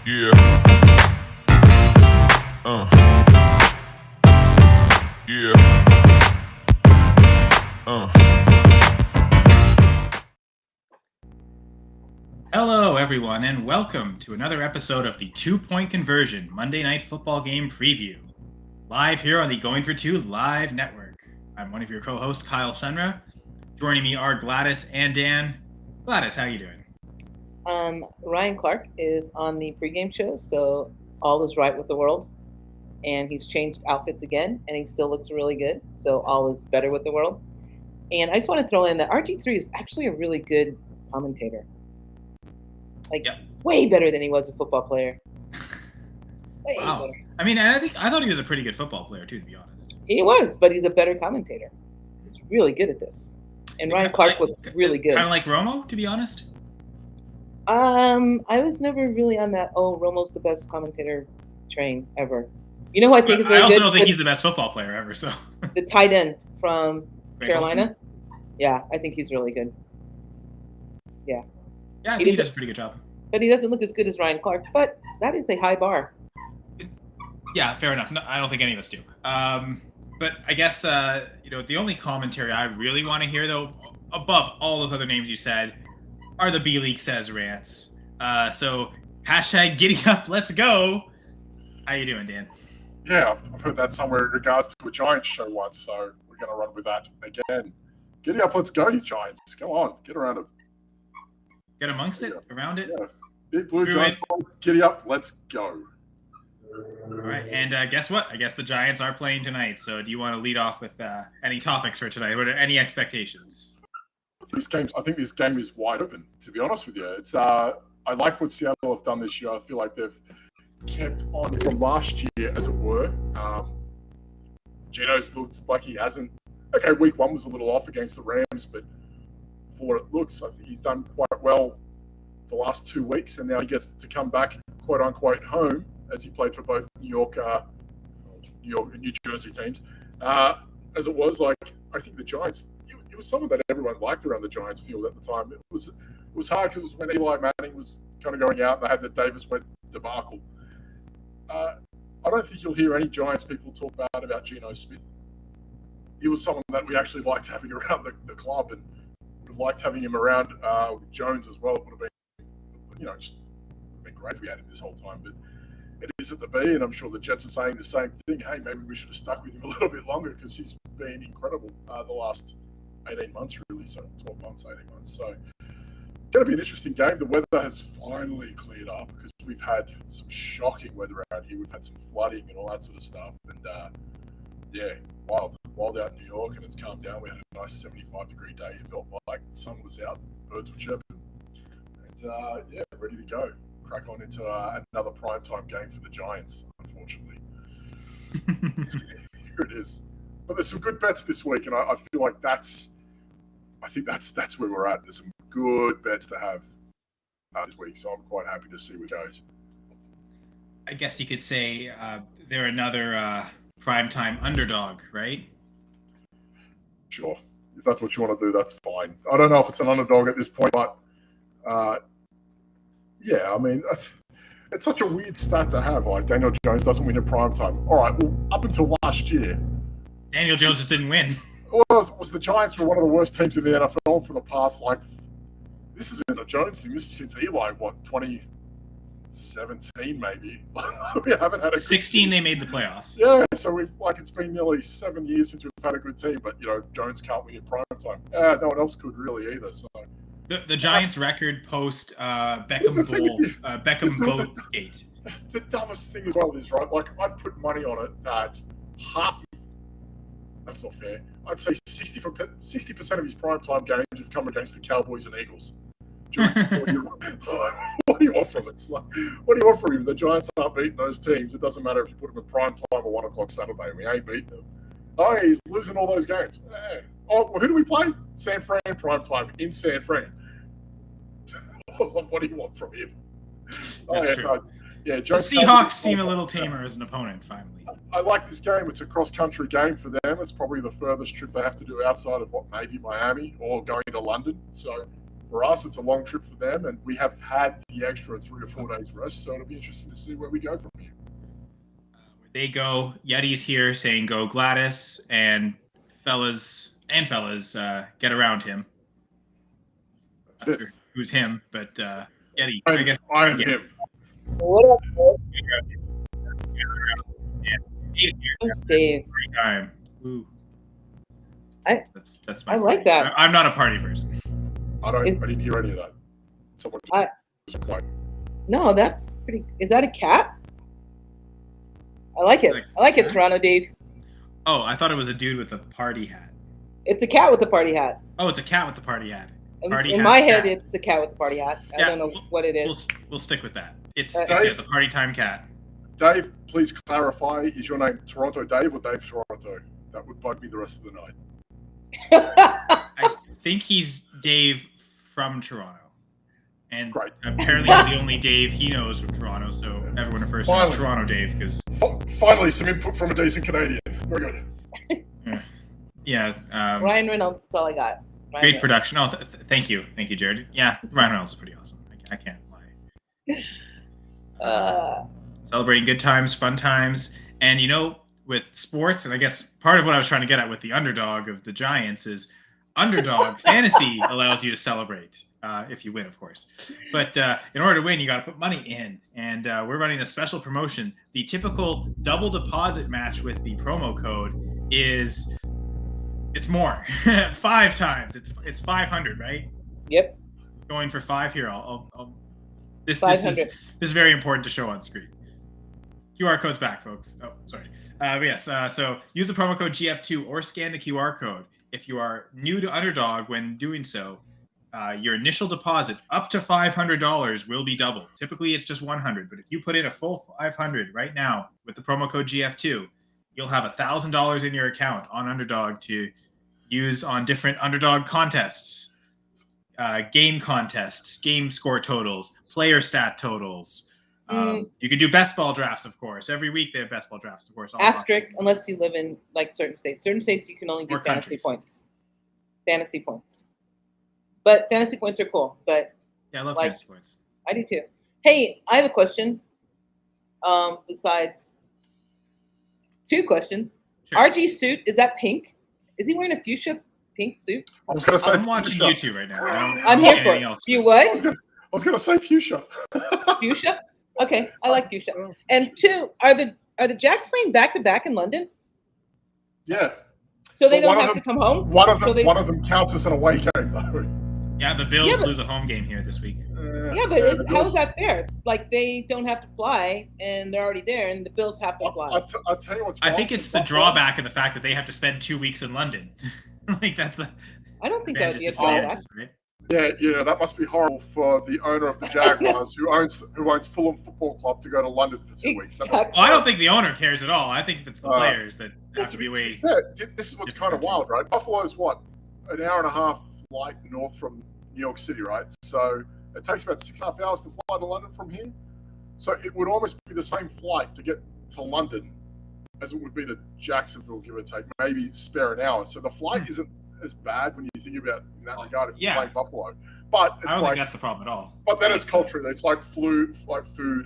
Yeah. Uh. Yeah. Hello, everyone, and welcome to another episode of the 2-Point Conversion Monday Night Football Game Preview, live here on the Going for Two Live Network. I'm one of your co-hosts, Kyle Senra. Joining me are Gladys and Dan. Gladys, how you doing? Ryan Clark is on the pregame show, so all is right with the world. And he's changed outfits again, and he still looks really good. So all is better with the world. And I just want to throw in that RG3 is actually a really good commentator. Way better than he was a football player. Way better. I mean, I thought he was a pretty good football player too, to be honest. He was, but he's a better commentator. He's really good at this. And Ryan Clark looked really good. Kind of like Romo, to be honest. I was never really on that. Oh, Romo's the best commentator train ever. You know who I think is really good? I also don't think he's the best football player ever. So the tight end from Carolina. Yeah, I think he's really good. Yeah. Yeah, I think he does a pretty good job. But he doesn't look as good as Ryan Clark. But that is a high bar. Yeah, fair enough. No, I don't think any of us do. But I guess the only commentary I really want to hear, though, above all those other names you said, are the B League Says rants. So hashtag giddy up, let's go. How you doing, Dan? Yeah, I've heard that somewhere in regards to a Giants show once, so we're going to run with that again. Giddy up, let's go, you Giants. Come on, get around it. Get amongst it, around it. Yeah. Big Blue Giants, giddy up, let's go. All right, and guess what? I guess the Giants are playing tonight. So do you want to lead off with any topics for tonight? What are any expectations? I think this game is wide open, to be honest with you. It's I like what Seattle have done this year. I feel like they've kept on from last year, as it were. Geno's looked like he hasn't. Okay, week one was a little off against the Rams, but for what it looks, I think he's done quite well the last 2 weeks, and now he gets to come back, quote unquote, home as he played for both New York and New Jersey teams. As it was, like, I think the Giants, it was something that everyone liked around the Giants field at the time. It was hard because when Eli Manning was kind of going out and they had the Davis Webb debacle. I don't think you'll hear any Giants people talk bad about Geno Smith. He was someone that we actually liked having around the club, and would have liked having him around with Jones as well. It would have been, just been great if we had him this whole time. But it isn't to be, and I'm sure the Jets are saying the same thing. Hey, maybe we should have stuck with him a little bit longer because he's been incredible the last 18 months, really. So 12 months, 18 months. So going to be an interesting game. The weather has finally cleared up because we've had some shocking weather around here. We've had some flooding and all that sort of stuff. And wild out in New York, and it's calmed down. We had a nice 75-degree day. It felt like the sun was out, the birds were chirping. And ready to go. Crack on into another primetime game for the Giants, unfortunately. Here it is. But there's some good bets this week, and I feel like that's where we're at. There's some good bets to have this week, so I'm quite happy to see where it goes. I guess you could say they're another primetime underdog, right? Sure. If that's what you want to do, that's fine. I don't know if it's an underdog at this point, but I mean, it's such a weird stat to have. Like, Daniel Jones doesn't win in primetime. All right, well, up until last year, Daniel Jones just didn't win. Was the Giants were one of the worst teams in the NFL for the past, this isn't a Jones thing. This is since Eli, 2017 maybe. We haven't had a 16. They made the playoffs. Yeah, so it's been nearly 7 years since we've had a good team, but Jones can't win in primetime. No one else could really either. So the Giants' record post Beckham Bowl gate. The dumbest thing as well is, right, I'd put money on it that that's not fair. I'd say 60% of his primetime games have come against the Cowboys and Eagles. What do you want from it? What do you want from him? The Giants aren't beating those teams. It doesn't matter if you put them in prime time or 1 o'clock Saturday. We ain't beating them. Oh, he's losing all those games. Oh, well, who do we play? San Fran prime time in San Fran. What do you want from him? That's true. The Seahawks seem a little tamer as an opponent, finally. I like this game. It's a cross-country game for them. It's probably the furthest trip they have to do outside of maybe Miami or going to London. So For us, it's a long trip for them, and we have had the extra 3 or 4 days rest, so it'll be interesting to see where we go from here. Where they go, Yeti's here saying go Gladys, and fellas, get around him. That's Not it. sure who's him, but Yeti, I guess. I am yeah. him. What up, He's here. Dave? Every time. Ooh. That's my I like party. that. I'm not a party person. I didn't hear any of that. Someone I- just quiet. No, that's pretty. Is that a cat? I like it. I like it, Toronto Dave. Oh, I thought it was a dude with a party hat. It's a cat with a party hat. Oh, it's a cat with the party hat. At least Party in hat my head, cat. it's a cat with a party hat. I Yeah, don't know what it is. We'll stick with that. It's Dave? the party time cat. Dave, please clarify, is your name Toronto Dave or Dave Toronto? That would bug me the rest of the night. I think he's Dave from Toronto. And Great. apparently he's the only Dave he knows from Toronto, so everyone refers to him as Finally. Toronto Dave because Finally, some input from a decent Canadian. Very good. yeah, Ryan Reynolds. That's all I got. Ryan great Reynolds. production. Oh, thank you, Jared. Yeah, Ryan Reynolds is pretty awesome. I can't lie. Celebrating good times, fun times, and with sports, and I guess part of what I was trying to get at with the underdog of the Giants is underdog fantasy allows you to celebrate if you win, of course. But in order to win, you got to put money in, and we're running a special promotion. The typical double deposit match with the promo code is it's more 5 times. It's 500, right? Yep. Going for 5 here. This 500. is very important to show on screen. QR code's back, folks. Oh, sorry. But yes, so use the promo code GF2 or scan the QR code. If you are new to Underdog when doing so, your initial deposit up to $500 will be doubled. Typically, it's just $100, but if you put in a full $500 right now with the promo code GF2, you'll have $1,000 in your account on Underdog to use on different Underdog contests, game contests, game score totals, player stat totals. You can do best ball drafts, of course. Every week they have best ball drafts, of course. all Asterisk, boxes. unless you live in like certain states. Certain states you can only do Or fantasy countries. points. Fantasy points. But fantasy points are cool. But Yeah, I love like- fantasy points. I do too. Hey, I have a question. Besides 2 questions. Sure. RG's suit, is that pink? Is he wearing a fuchsia pink suit? I was going to say I'm watching fuchsia. YouTube right now. I don't I'm know here for anything it. else. You I what? was going to say fuchsia. Fuchsia? Okay, I like fuchsia. And 2, are the Jacks playing back to back in London? Yeah. So they But don't one of have to come home? One of So them, they- one of them counts as an away game, though. Yeah, the Bills Yeah, but- lose a home game here this week. Yeah, but how is that fair? Like they don't have to fly and they're already there, and the Bills have to fly. I'll tell you what's I wrong think with it's the Buffalo. drawback of the fact that they have to spend 2 weeks in London. Like that's the I don't think that would advantages, be a drawback. disadvantages, right? Yeah, that must be horrible for the owner of the Jaguars, who owns Fulham Football Club, to go to London for 2 weeks. That must- Exactly. Well, I don't think the owner cares at all. I think it's the players that have to be To be away. fair, this is what's different kind of country. wild, right? Buffalo's what, an hour and a half flight north from New York City, right? So it takes about 6.5 hours to fly to London from here. So it would almost be the same flight to get to London as it would be to Jacksonville, give or take, maybe spare an hour. So the flight isn't as bad when you think about it in that regard if you're Yeah. playing Buffalo. But I it's don't like, think that's the problem at all. but then it's culture. It's like food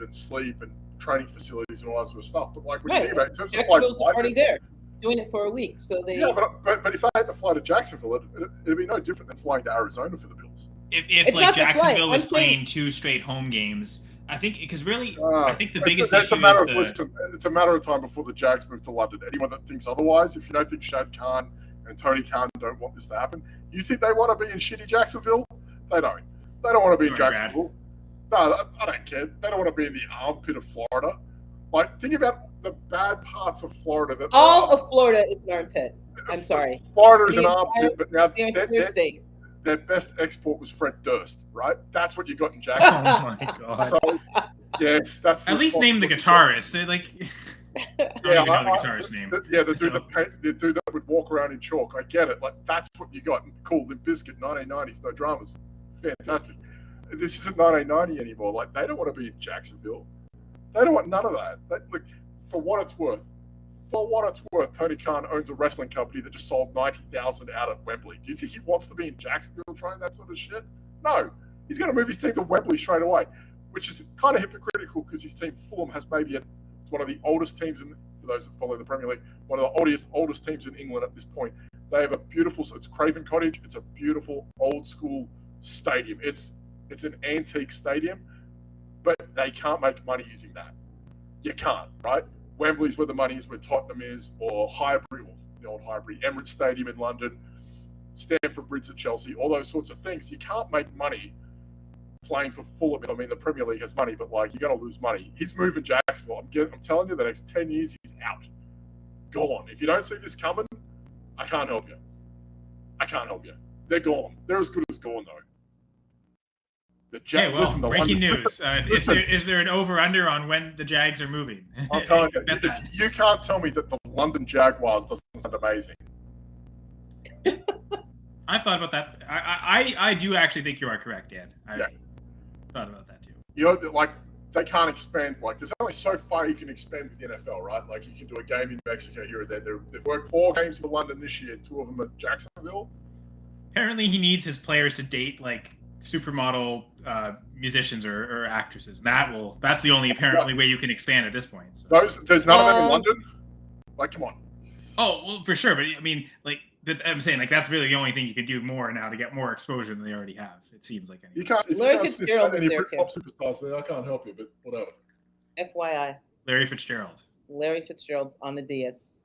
and sleep and training facilities and all that sort of stuff. But like when you Right. think about it, in terms of Jacksonville's flight, already there, doing it for a week. So they yeah, but if I had to fly to Jacksonville, it'd be no different than flying to Arizona for the Bills. If It's like not the flight. Jacksonville was I'm saying- playing 2 straight home games, I think because really, I think the It's- biggest it's issue a matter is of the, listen. It's a matter of time before the Jags move to London. Anyone that thinks otherwise, if you don't think Shad Khan and Tony Khan don't want this to happen, you think they want to be in shitty Jacksonville? They don't. They don't want to be in Sorry, Brad. Jacksonville. No, I don't care. They don't want to be in the armpit of Florida. Like, think about the bad parts of Florida. That all of Florida is an armpit. I'm sorry. Florida is The an entire- armpit, but now The entire state. their best export was Fred Durst, right? That's what you got in oh Jacksonville. my god! So, yes, that's the At least name the responsibility. guitarist. They're like, I don't Yeah, even know the guitarist's name. The dude that would walk around in chalk. I get it. Like, that's what you got. Cool, Limp Bizkit, 1990s, no dramas. Fantastic. This isn't 1990 anymore. Like, they don't want to be in Jacksonville. They don't want none of that. Look, for what it's worth, Tony Khan owns a wrestling company that just sold 90,000 out at Wembley. Do you think he wants to be in Jacksonville trying that sort of shit? No, he's going to move his team to Wembley straight away, which is kind of hypocritical because his team, Fulham, has maybe it's one of the oldest teams for those that follow the Premier League, one of the oldest teams in England at this point. They have a beautiful, it's Craven Cottage. It's a beautiful old school stadium. It's an antique stadium, but they can't make money using that. You can't, right? Wembley's where the money is, where Tottenham is, or Highbury, the old Highbury, Emirates Stadium in London, Stamford Bridge at Chelsea, all those sorts of things. You can't make money playing for Fulham. I mean, the Premier League has money, but like, you're going to lose money. He's moving Jacksonville. I'm telling you, the next 10 years, he's out. Gone. If you don't see this coming, I can't help you. I can't help you. They're gone. They're as good as gone, though. Hey, well, breaking news. Is there an over-under on when the Jags are moving? I'm telling you, you can't tell me that the London Jaguars doesn't sound amazing. I've thought about that. I do actually think you are correct, Dan. I've thought about that too. You know, like, they can't expand. Like, there's only so far you can expand with the NFL, right? Like, you can do a game in Mexico here or there. They've worked 4 games in London this year, 2 of them at Jacksonville. Apparently, he needs his players to date, like, supermodel musicians or actresses. That's the only apparently way you can expand at this point. So. There's none of them in London. Like, come on. Oh, well, for sure, but I mean, like, I'm saying, like, that's really the only thing you can do more now to get more exposure than they already have. It seems like. Anyway. Larry Fitzgerald is there too. Superstars there, I can't help you, but whatever. FYI. Larry Fitzgerald. Larry Fitzgerald's on the DS.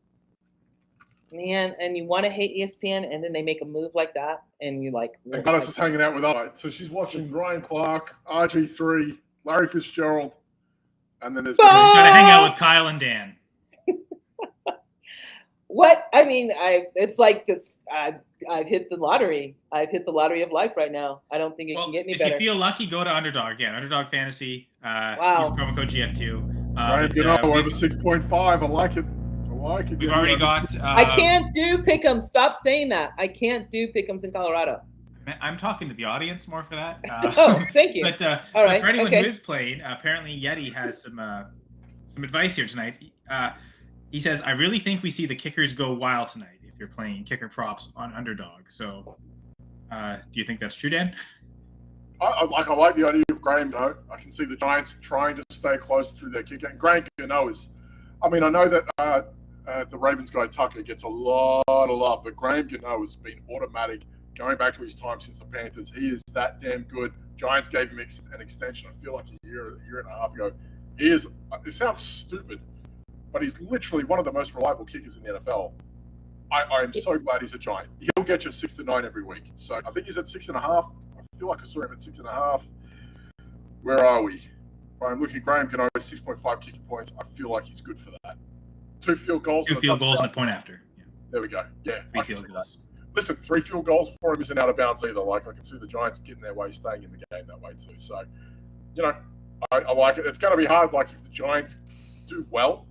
Man, and you want to hate ESPN, and then they make a move like that, and you're like... And Gladys is hanging out with us. So she's watching Ryan Clark, RG3, Larry Fitzgerald, and then there's... He's got to hang out with Kyle and Dan. What? I mean, it's like this. I've hit the lottery. I've hit the lottery of life right now. I don't think it can get any better. If you feel lucky, go to Underdog. Again, Underdog Fantasy. Wow. Use promo code GF2. Over 6.5. I like it. We've already got... I can't do pick'ems. Stop saying that. I can't do pick'ems in Colorado. I'm talking to the audience more for that. Oh, thank you. But, all right, for anyone who is playing, apparently Yeti has some advice here tonight. He says, I really think we see the kickers go wild tonight if you're playing kicker props on Underdog. So do you think that's true, Dan? I like the idea of Graham Gano. I can see the Giants trying to stay close through their kicker. And Graham Gano is... I mean, I know that the Ravens guy Tucker gets a lot of love, but Graham Gano has been automatic going back to his time since the Panthers. He is that damn good. Giants gave him an extension, I feel like a year and a half ago. He is... It sounds stupid, but he's literally one of the most reliable kickers in the NFL. I am so glad he's a Giant. He'll get you 6 to 9 every week. So I think he's at 6.5. I feel like I saw him at 6.5. Where are we? I'm looking at Graham Gano, 6.5 kicking points. I feel like he's good for that. 2 field goals. 2 field goals and a point after. Yeah. There we go. Yeah. 3 field goals. Listen, 3 field goals for him isn't out of bounds either. Like, I can see the Giants getting their way, staying in the game that way too. So, you know, I like it. It's going to be hard. Like, if the Giants do well,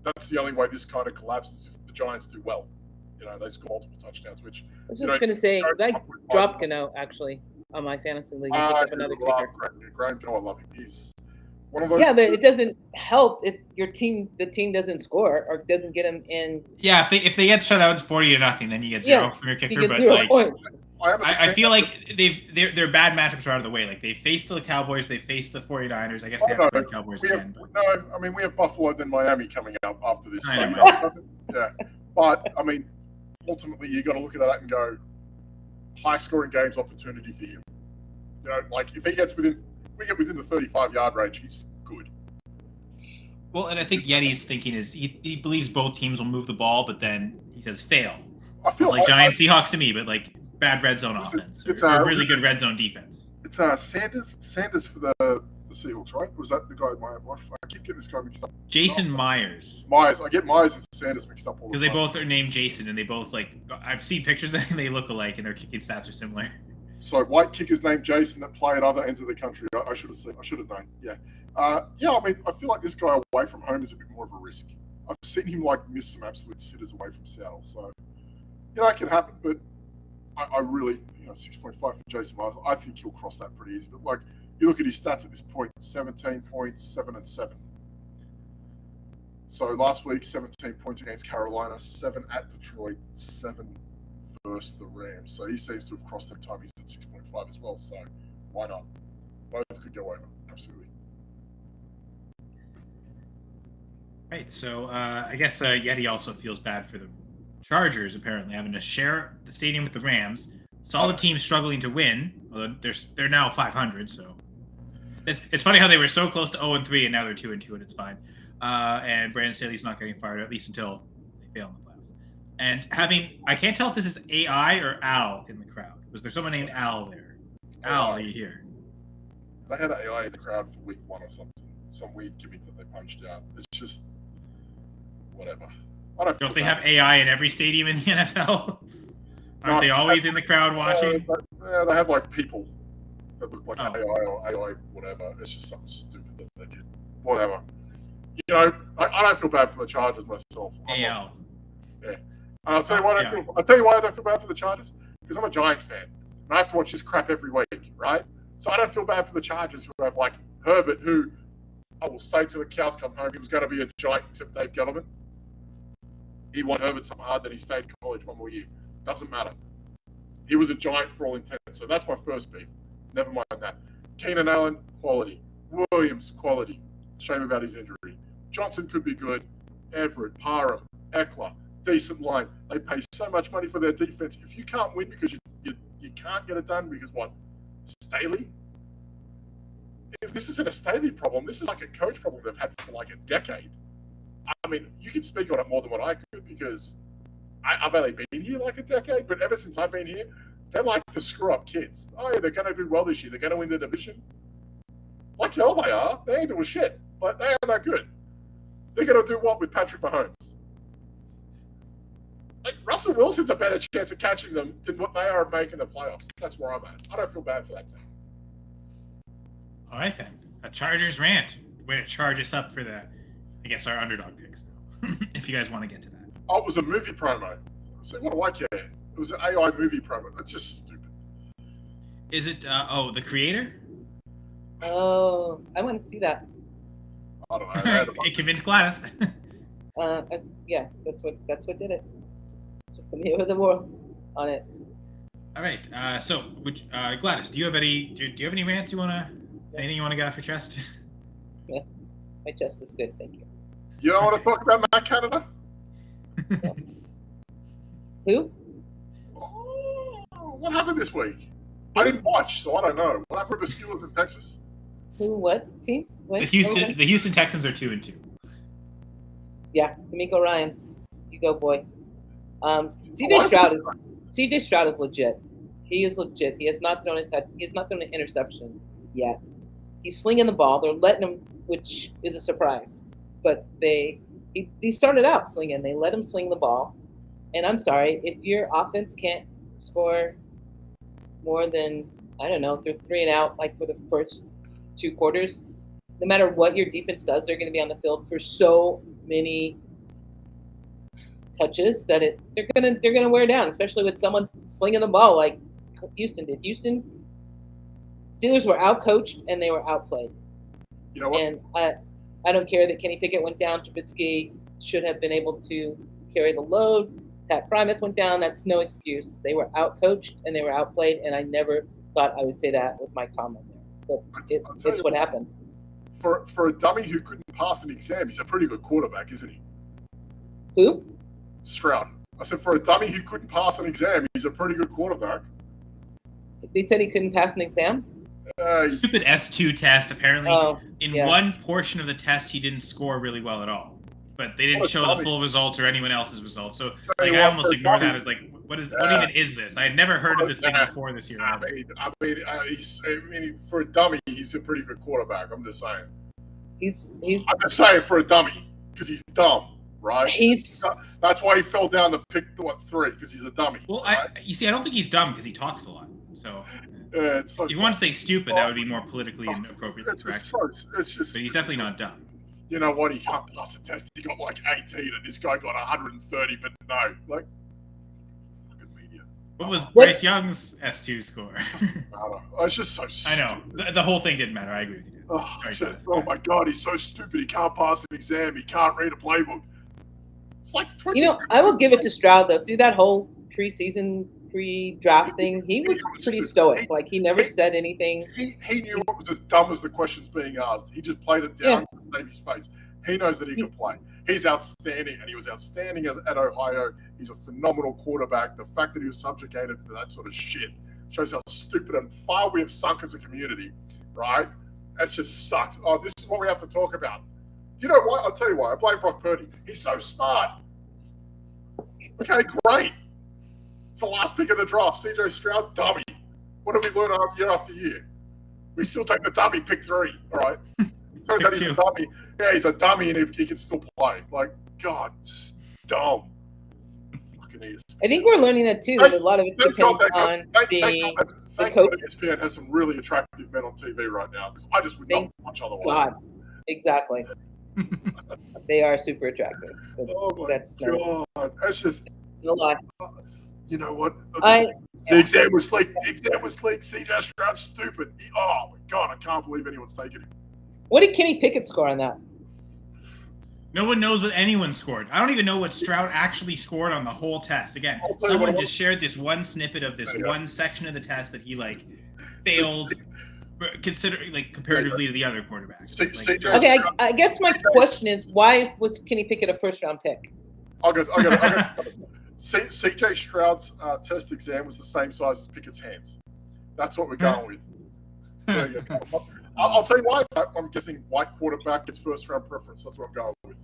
that's the only way this kind of collapses, if the Giants do well. You know, they score multiple touchdowns, which... I was just going to say, I dropped Gano, actually, on my fantasy league. I love Graham Gano. I love him. He's one of those... Yeah, but it doesn't help if the team doesn't score or doesn't get them in... Yeah, if they get shut out 40-0, then you get 0 from your kicker. You get but 0 like, points. I feel like their bad matchups are out of the way. Like, they faced the Cowboys, they faced the 49ers. I guess they have to play the Cowboys again. But... No, I mean, we have Buffalo, then Miami coming up after this. I know, yeah. But, I mean, ultimately, you got to look at that and go, high-scoring games opportunity for him. You know, like, if we get within the 35-yard range, he's good. Well, and I think Yeti's thinking is he believes both teams will move the ball, but then he says fail. I feel it's like Giants Seahawks to me, but like bad red zone offense. It's or really good red zone defense. It's Sanders for the Seahawks, right? Or was that the guy? I keep getting this guy mixed up. Jason Myers. I get Myers and Sanders mixed up all the time. Because they both are named Jason, and they both I've seen pictures that they look alike, and their kicking stats are similar. So white kickers named Jason that play at other ends of the country. I should have known. Yeah. I mean, I feel like this guy away from home is a bit more of a risk. I've seen him miss some absolute sitters away from Seattle. So, it can happen. But I really, 6.5 for Jason Myers. I think he'll cross that pretty easy. But like, you look at his stats at this point: 17 points, 7 and 7. So last week, 17 points against Carolina, 7 at Detroit, 7 versus the Rams. So he seems to have crossed that time. He's at 6.5. 25 as well. So why not? Both could go over. Absolutely. Right. So I guess Yeti also feels bad for the Chargers, apparently having to share the stadium with the Rams. Solid team struggling to win. Although they're now 500, so it's funny how they were so close to 0-3 and now they're 2-2 and it's fine. And Brandon Staley's not getting fired at least until they fail in the playoffs. And I can't tell if this is AI or Al in the crowd. Was there someone named Al there? Al, are you here? They had AI in the crowd for week 1 or something. Some weird gimmick that they punched out. It's just whatever. Don't they have AI in every stadium in the NFL? Aren't they always in the crowd watching? They have like people that look like AI or AI whatever. It's just something stupid that they did. Whatever. You know, I don't feel bad for the Chargers myself. AL. Yeah. And I'll tell you why I don't feel bad for the Chargers. Because I'm a Giants fan. And I have to watch this crap every week, right? So I don't feel bad for the Chargers who have like Herbert, who I will say till the cows come home, he was going to be a Giant except Dave Gettleman. He won Herbert so hard that he stayed in college 1 more year. Doesn't matter. He was a Giant for all intents. So that's my first beef. Never mind that. Keenan Allen, quality. Williams, quality. Shame about his injury. Johnson could be good. Everett, Parham, Eckler, decent line. They pay so much money for their defense. If you can't win because you can't get it done because what? Staley? If this isn't a Staley problem, this is like a coach problem they've had for like a decade. I mean, you can speak on it more than what I could because I've only been here like a decade, but ever since I've been here, they're like the screw-up kids. Oh, yeah, they're going to do well this year. They're going to win the division. Like hell they are. They ain't doing shit. But they aren't that good. They're going to do what with Patrick Mahomes? Like, Russell Wilson's a better chance of catching them than what they are of making the playoffs. That's where I'm at. I don't feel bad for that team. All right, then. A Chargers rant. Way to charge us up for the, I guess, our underdog picks, if you guys want to get to that. Oh, it was a movie promo. So what do I care? It was an AI movie promo. That's just stupid. Is it, the creator? Oh, I want to see that. I don't know. It convinced Gladys. Yeah, that's what did it. That's what put me over the world on it. All right. So, Gladys, do you have any rants anything you want to get off your chest? Yeah, my chest is good, thank you. You don't want to talk about Matt Canada? Who? Oh, what happened this week? I didn't watch, so I don't know. What happened with the Steelers in Texas? Who? What team? What? The Houston Texans are 2-2. Yeah, D'Amico Ryans. You go, boy. CJ Stroud is legit. He is legit. He has not thrown an interception yet. He's slinging the ball. They're letting him, which is a surprise. But he started out slinging. They let him sling the ball. And I'm sorry, if your offense can't score more than, I don't know, they're 3 and out like for the first 2 quarters, no matter what your defense does, they're going to be on the field for so many touches that they're gonna wear down, especially with someone slinging the ball like Houston did. Steelers were outcoached and they were outplayed. You know what? And I don't care that Kenny Pickett went down. Trubisky should have been able to carry the load. Pat Frymouth went down. That's no excuse. They were outcoached and they were outplayed, and I never thought I would say that with my comment there. But it's what happened. For a dummy who couldn't pass an exam, he's a pretty good quarterback, isn't he? Who? Stroud. I said for a dummy who couldn't pass an exam, he's a pretty good quarterback. They said he couldn't pass an exam? Stupid S2 test. Apparently, one portion of the test, he didn't score really well at all. But they didn't show the full results or anyone else's results. So I almost ignore that as like, what even is this? I had never heard of this thing before this year. I mean, for a dummy, he's a pretty good quarterback. I'm just saying. I'm just saying for a dummy because he's dumb, right? That's why he fell down to pick 3 because he's a dummy. Well, right? I don't think he's dumb because he talks a lot. So. Yeah, it's so if you want to say stupid, that would be more politically inappropriate. It's just. But he's definitely not dumb. You know what? He can't pass a test. He got like 18, and this guy got 130. But no, like, fucking media. What was Bryce Young's S2 score? It's just so stupid. I know. The whole thing didn't matter. I agree with you. Oh my God, he's so stupid. He can't pass an exam. He can't read a playbook. It's like 20. I will give it to Stroud though. Through that whole preseason pre-draft thing, he was pretty stoic. Like he never said anything. He knew it was as dumb as the questions being asked. He just played it down to save his face. He knows that he can play. He's outstanding, and he was outstanding at Ohio. He's a phenomenal quarterback. The fact that he was subjugated to that sort of shit shows how stupid and far we have sunk as a community, right? It just sucks. Oh, this is what we have to talk about. Do you know why? I'll tell you why. I blame Brock Purdy. He's so smart. Okay, great. It's the last pick of the draft. CJ Stroud, dummy. What have we learned year after year? We still take the dummy, pick 3, all right? Turns out he's a dummy. Yeah, he's a dummy, and he can still play. Like, God, dumb. Fucking ESPN. I think we're learning that too. That a lot of it depends on Thank God ESPN has some really attractive men on TV right now, because I just would not watch otherwise. God, exactly. They are super attractive. That's God, that's just no lie. You know what? The exam was leaked. The exam was leaked. CJ Stroud's stupid. Oh my God, I can't believe anyone's taking him. What did Kenny Pickett score on that? No one knows what anyone scored. I don't even know what Stroud actually scored on the whole test. Again, someone just shared this one snippet of this one section of the test that he failed, considering comparatively to the other quarterbacks. Okay, I guess my question is, why was Kenny Pickett a first-round pick? I got CJ Stroud's test exam was the same size as Pickett's hands. That's what we're going with. There you go. I'll tell you why. I'm guessing white quarterback gets first-round preference. That's what I'm going with.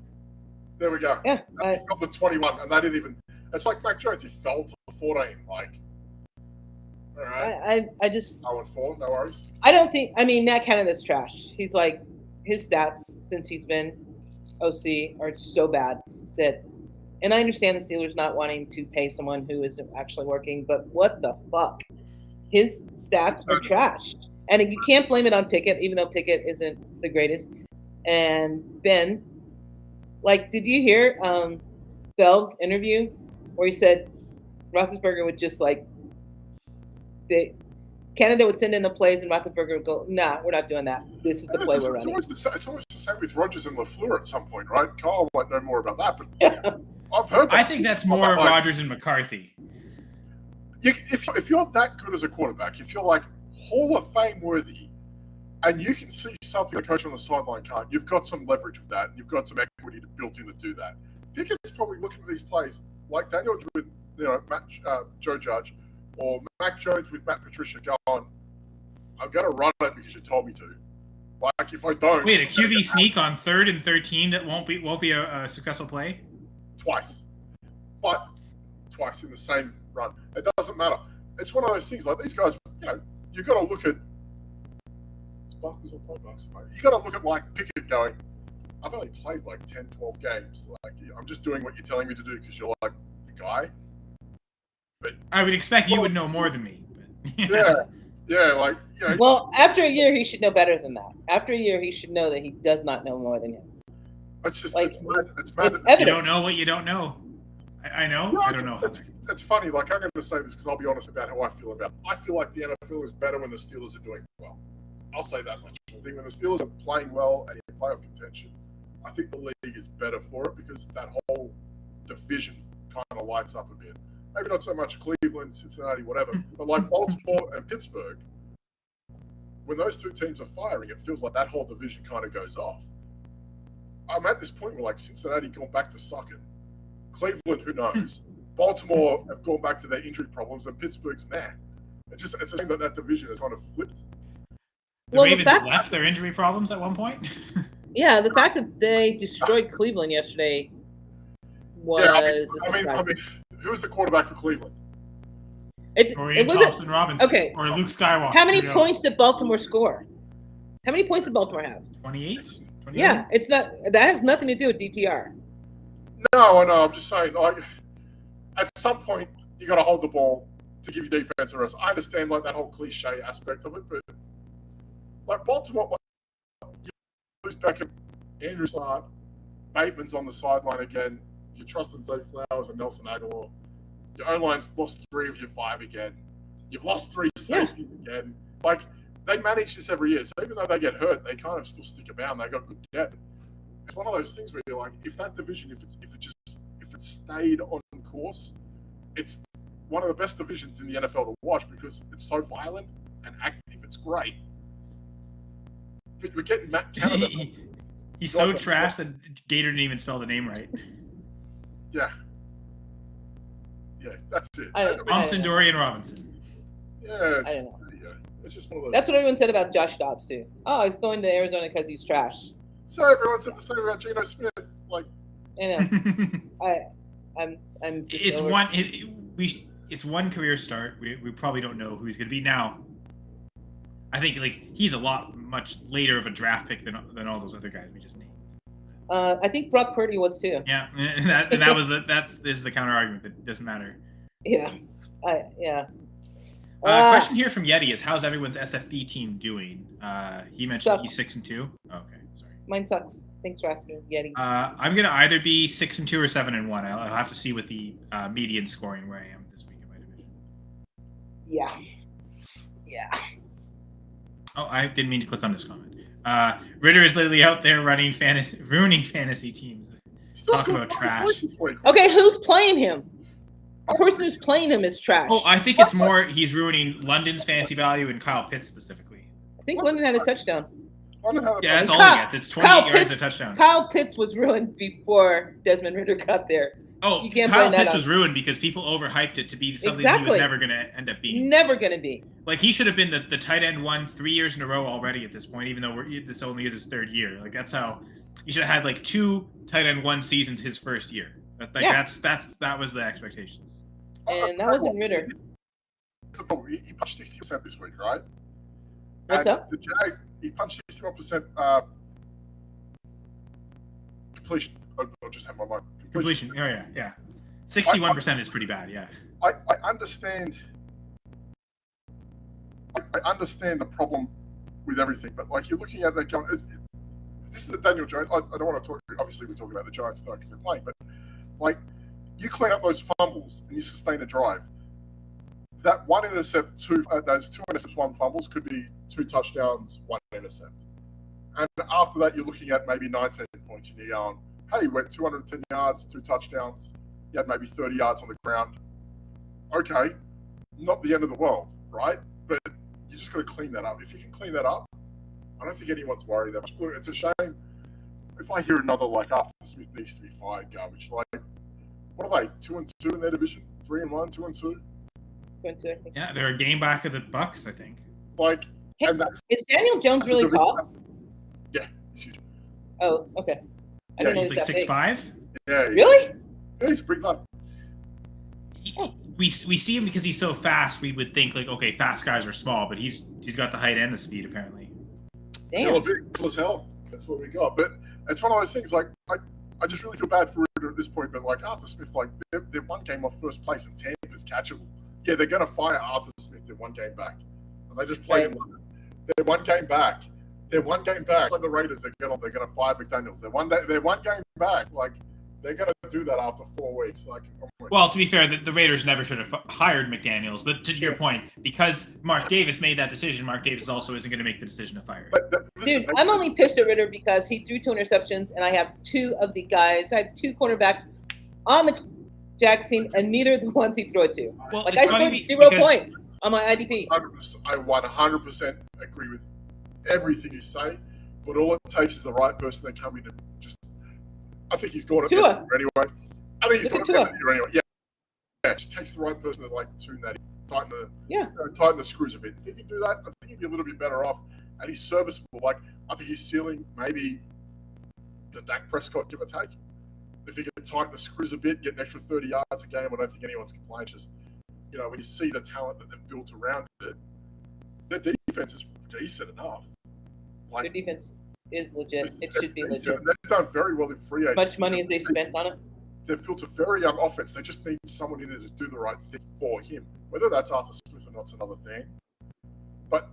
There we go. Yeah. He got the 21, and they didn't even. It's like Mac Jones. He fell to 14. All right. I just. 0-4. No worries. I don't think. I mean, Matt Canada's trash. He's his stats since he's been OC are so bad that. And I understand the Steelers not wanting to pay someone who isn't actually working, but what the fuck? His stats are trashed. And you can't blame it on Pickett, even though Pickett isn't the greatest. And Ben, did you hear Bell's interview where he said Roethlisberger would just Canada would send in the plays and Roethlisberger would go, nah, we're not doing that. This is the play we're running. It's always the same with Rodgers and LaFleur at some point, right? Kyle might know more about that, but I've heard that. I think that's more Rodgers and McCarthy. If you're that good as a quarterback, if you're Hall of Fame worthy, and you can see something the coach on the sideline can't, you've got some leverage with that, and you've got some equity built in to do that. Pickett's probably looking at these plays like Daniel with Joe Judge, or Mac Jones with Matt Patricia going, I'm going to run it because you told me to. If I don't... Wait, a QB sneak on 3rd and 13 that won't be a successful play? Twice. But twice in the same run. It doesn't matter. It's one of those things, these guys, you've got to look at... You got to look at Pickett going, I've only played 10, 12 games. I'm just doing what you're telling me to do because you're the guy. But I would expect you would know more than me. Yeah. Well, after a year, he should know better than that. After a year, he should know that he does not know more than him. It's just it's mad. It's evident. You don't know what you don't know. I know. I don't know. It's funny. I'm going to say this because I'll be honest about how I feel about it. I feel like the NFL is better when the Steelers are doing well. I'll say that much. I think when the Steelers are playing well and in playoff contention, I think the league is better for it because that whole division kind of lights up a bit. Maybe not so much Cleveland, Cincinnati, whatever, but Baltimore and Pittsburgh, when those two teams are firing, it feels like that whole division kind of goes off. I'm at this point where Cincinnati gone back to sucking. Cleveland, who knows? Baltimore have gone back to their injury problems, and Pittsburgh's meh. It's a shame that division has kind of flipped. The Ravens left their injury problems at one point. Yeah, the fact that they destroyed Cleveland yesterday was a surprise. I mean, who was the quarterback for Cleveland? Torian Thompson Robinson. Okay. Or Luke Skywalker. How many points did Baltimore score? How many points did Baltimore have? 28? Yeah, it's not. That has nothing to do with DTR. No, I know. I'm just saying, at some point, you got to hold the ball to give your defense a rest. I understand that whole cliche aspect of it, but Baltimore, you lose Beckham, Andrew Slard, Bateman's on the sideline again. You trust in Zay Flowers and Nelson Aguilar. Your O-line's lost 3 of your 5 again. You've lost 3 safeties again. They manage this every year. So even though they get hurt, they kind of still stick around. They got good depth. It's one of those things where you're if that division, if it stayed on course, it's one of the best divisions in the NFL to watch because it's so violent and active. It's great. But we're getting Matt Canada. He's so trash that Gator didn't even spell the name right. Yeah. Yeah, that's it. Thompson, Dorian Robinson. Yeah. I don't know. Yeah. It's just one of those. That's what everyone said about Josh Dobbs too. Oh, he's going to Arizona because he's trash. So everyone said the same about Geno Smith. Like, I know. I'm. Just it's over. one. It's one career start. We probably don't know who he's going to be now. I think like he's a lot much later of a draft pick than all those other guys we just named. I think Brock Purdy was too. Yeah, and that was the counter argument that doesn't matter. Yeah. Yeah. Question here from Yeti is how's everyone's SFB team doing? He mentioned he's 6-2. Oh, okay, sorry. Mine sucks. Thanks for asking, Yeti. I'm gonna either be 6-2 or 7-1. I'll have to see what the median scoring where I am this week in my division. Yeah. Yeah. Oh, I didn't mean to click on this comment. Ritter is literally out there ruining fantasy teams. Talk about trash. Okay, who's playing him? The person who's playing him is trash. Oh, I think it's more he's ruining London's fantasy value and Kyle Pitts specifically. I think London had a touchdown. Yeah, that's all he gets. It's 28 yards a touchdown. Kyle Pitts was ruined before Desmond Ritter got there. Oh, you can't Kyle Pitts was ruined because people overhyped it to be something he was never going to end up being. Never going to be. Like, he should have been the tight end 1 3 years in a row already at this point, even though this only is his 3rd year. Like, that's how he should have had, like, 2 tight end 1 seasons his first year. That was the expectations. And that wasn't Ritter. He punched 60% this week, right? What's up? The Jags, he punched 61% completion. I'll just have my mind. Completion. Oh, yeah. 61% is pretty bad, yeah. I understand. I understand the problem with everything, but like you're looking at that going, this is a Daniel Jones. I don't want to talk. Obviously, we're talking about the Giants though because they're playing, but like you clean up those fumbles and you sustain a drive. That one intercept, those 2 intercepts, 1 fumbles could be 2 touchdowns, 1 intercept, and after that you're looking at maybe 19 points and you're going, hey, he went 210 yards, 2 touchdowns. He had maybe 30 yards on the ground. Okay, not the end of the world, right? But you just got to clean that up. If you can clean that up, I don't think anyone's worried that much. Look, it's a shame if I hear another like Arthur Smith needs to be fired garbage. Like, what are they? 2-2 in their division? 3-1, 2-2. 2-2. Yeah, they're a game back of the Bucks, I think. Like, hey, and that's is Daniel Jones really tall? Yeah, he's huge. Oh, okay. I didn't know he's like 6'5". Yeah. Really? Yeah, he's a big lad. We see him because he's so fast. We would think like, okay, fast guys are small, but he's got the height and the speed apparently. Damn. Yeah, big as hell. That's what we got. But it's one of those things. Like I just really feel bad for Ritter at this point. But like Arthur Smith, like they're 1 game off first place and Tampa's catchable. Yeah, they're gonna fire Arthur Smith. They're 1 game back, and they just played in London. They're 1 game back. They're 1 game back. Like the Raiders, they're gonna fire McDaniels. They're 1 game back. Like they're gonna do that after 4 weeks. Like, well, to be fair, the Raiders never should have hired McDaniels. But to your point, because Mark Davis made that decision, Mark Davis also isn't going to make the decision to fire him. Dude, I'm only pissed at Ritter because he threw 2 interceptions, and I have 2 of the guys. I have 2 cornerbacks on the Jags team, and neither of the ones he threw it to. Well, like I scored 0 points on my IDP. I 100% agree with everything you say, but all it takes is the right person to come in and just. I think he's got it anyway. I think he's got it anyway. Yeah, it just takes the right person to like tune that in, tighten the screws a bit. If he can do that, I think he'd be a little bit better off, and he's serviceable. Like I think he's ceiling maybe the Dak Prescott give or take. If he can tighten the screws a bit, get an extra 30 yards a game, I don't think anyone's complaining. Just when you see the talent that they've built around it, their defense is decent enough. Like, their defense is legit. It should be legit. They've done very well in free agency. Much money as they spent on it. They've built a very young offense. They just need someone in there to do the right thing for him. Whether that's Arthur Smith or not's another thing. But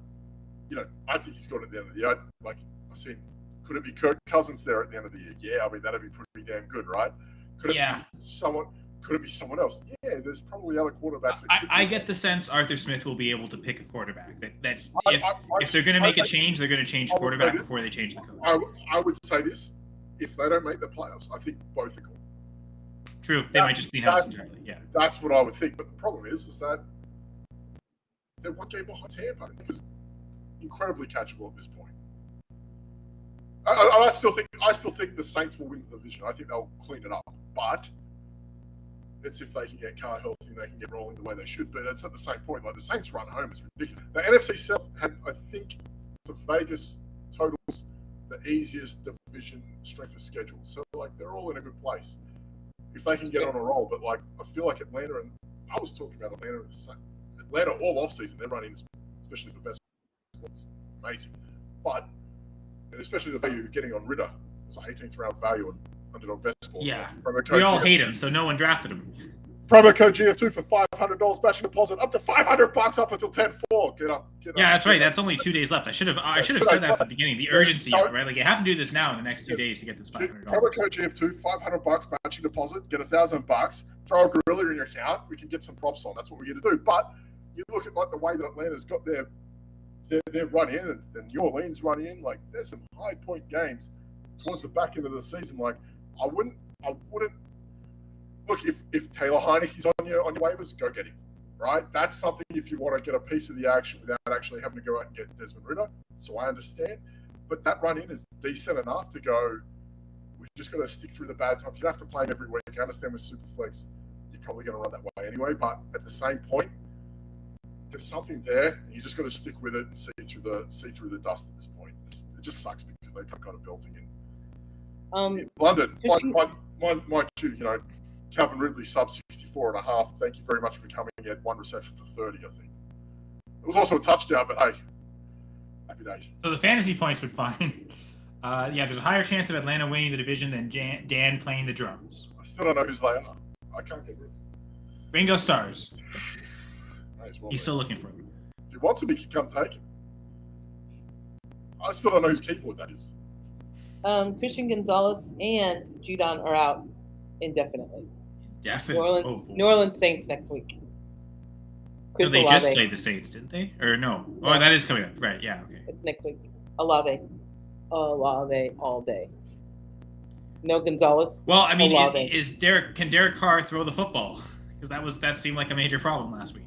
I think he's got it at the end of the year. Like I said, could it be Kirk Cousins there at the end of the year? Yeah, I mean that'd be pretty damn good, right? Could it be someone? Could it be someone else? Yeah, there's probably other quarterbacks. I get the sense Arthur Smith will be able to pick a quarterback. That if they're going to make a change, they're going to change the quarterback before they change the coach. I would say this: if they don't make the playoffs, I think both are good. True. They might just clean house entirely. Yeah. That's what I would think. But the problem is that they're one game behind Tampa. It's incredibly catchable at this point. I still think the Saints will win the division. I think they'll clean it up, but it's if they can get Carr healthy and they can get rolling the way they should. But it's at the same point. Like the Saints run home is ridiculous. The NFC South had, I think, the Vegas totals the easiest division strength of schedule. So like they're all in a good place if they can get on a roll. But like I feel like Atlanta, and I was talking about Atlanta all off season. They're running, especially for best. It's amazing, but. And especially the value you're getting on Ritter. It's like 18th round value on underdog best ball. Yeah. We all hate him, so no one drafted him. Promo code GF2 for $500 matching deposit up to $500 up until 10-4. Get up. Yeah, that's right. That's only 2 days left. I should have said that at the beginning. The urgency of it, right? Like you have to do this now in the next 2 days to get this $500. Promo code GF2, $500 matching deposit, get $1,000, throw a gorilla in your account. We can get some props on. That's what we're here to do. But you look at like the way that Atlanta's got their run in and New Orleans run in. Like there's some high point games towards the back end of the season. Like I wouldn't look if Taylor Heineke's on your waivers, go get him. Right? That's something if you want to get a piece of the action without actually having to go out and get Desmond Ritter. So I understand. But that run in is decent enough to go, we've just got to stick through the bad times. You don't have to play him every week. I understand with Superflex, you're probably going to run that way anyway. But at the same point, there's something there, and you just got to stick with it and see through the dust at this point. It just sucks because they kind of belting in London. Mind you, Calvin Ridley sub 64.5. Thank you very much for coming. He had 1 reception for 30, I think. It was also a touchdown, but hey, happy days. So the fantasy points would find. There's a higher chance of Atlanta winning the division than Dan playing the drums. I still don't know whose they are. I can't get rid of them. Ringo Stars. Well, he's still looking for him. If he wants him, he can come take him. I still don't know whose keyboard that is. Christian Gonzalez and Judon are out indefinitely. Definitely. New Orleans Saints next week. No, they just played the Saints, didn't they? Or no? Oh, that is coming up. Right, yeah, okay. It's next week. Olave all day. No Gonzalez. Well, I mean, can Derek Carr throw the football? Because that seemed like a major problem last week.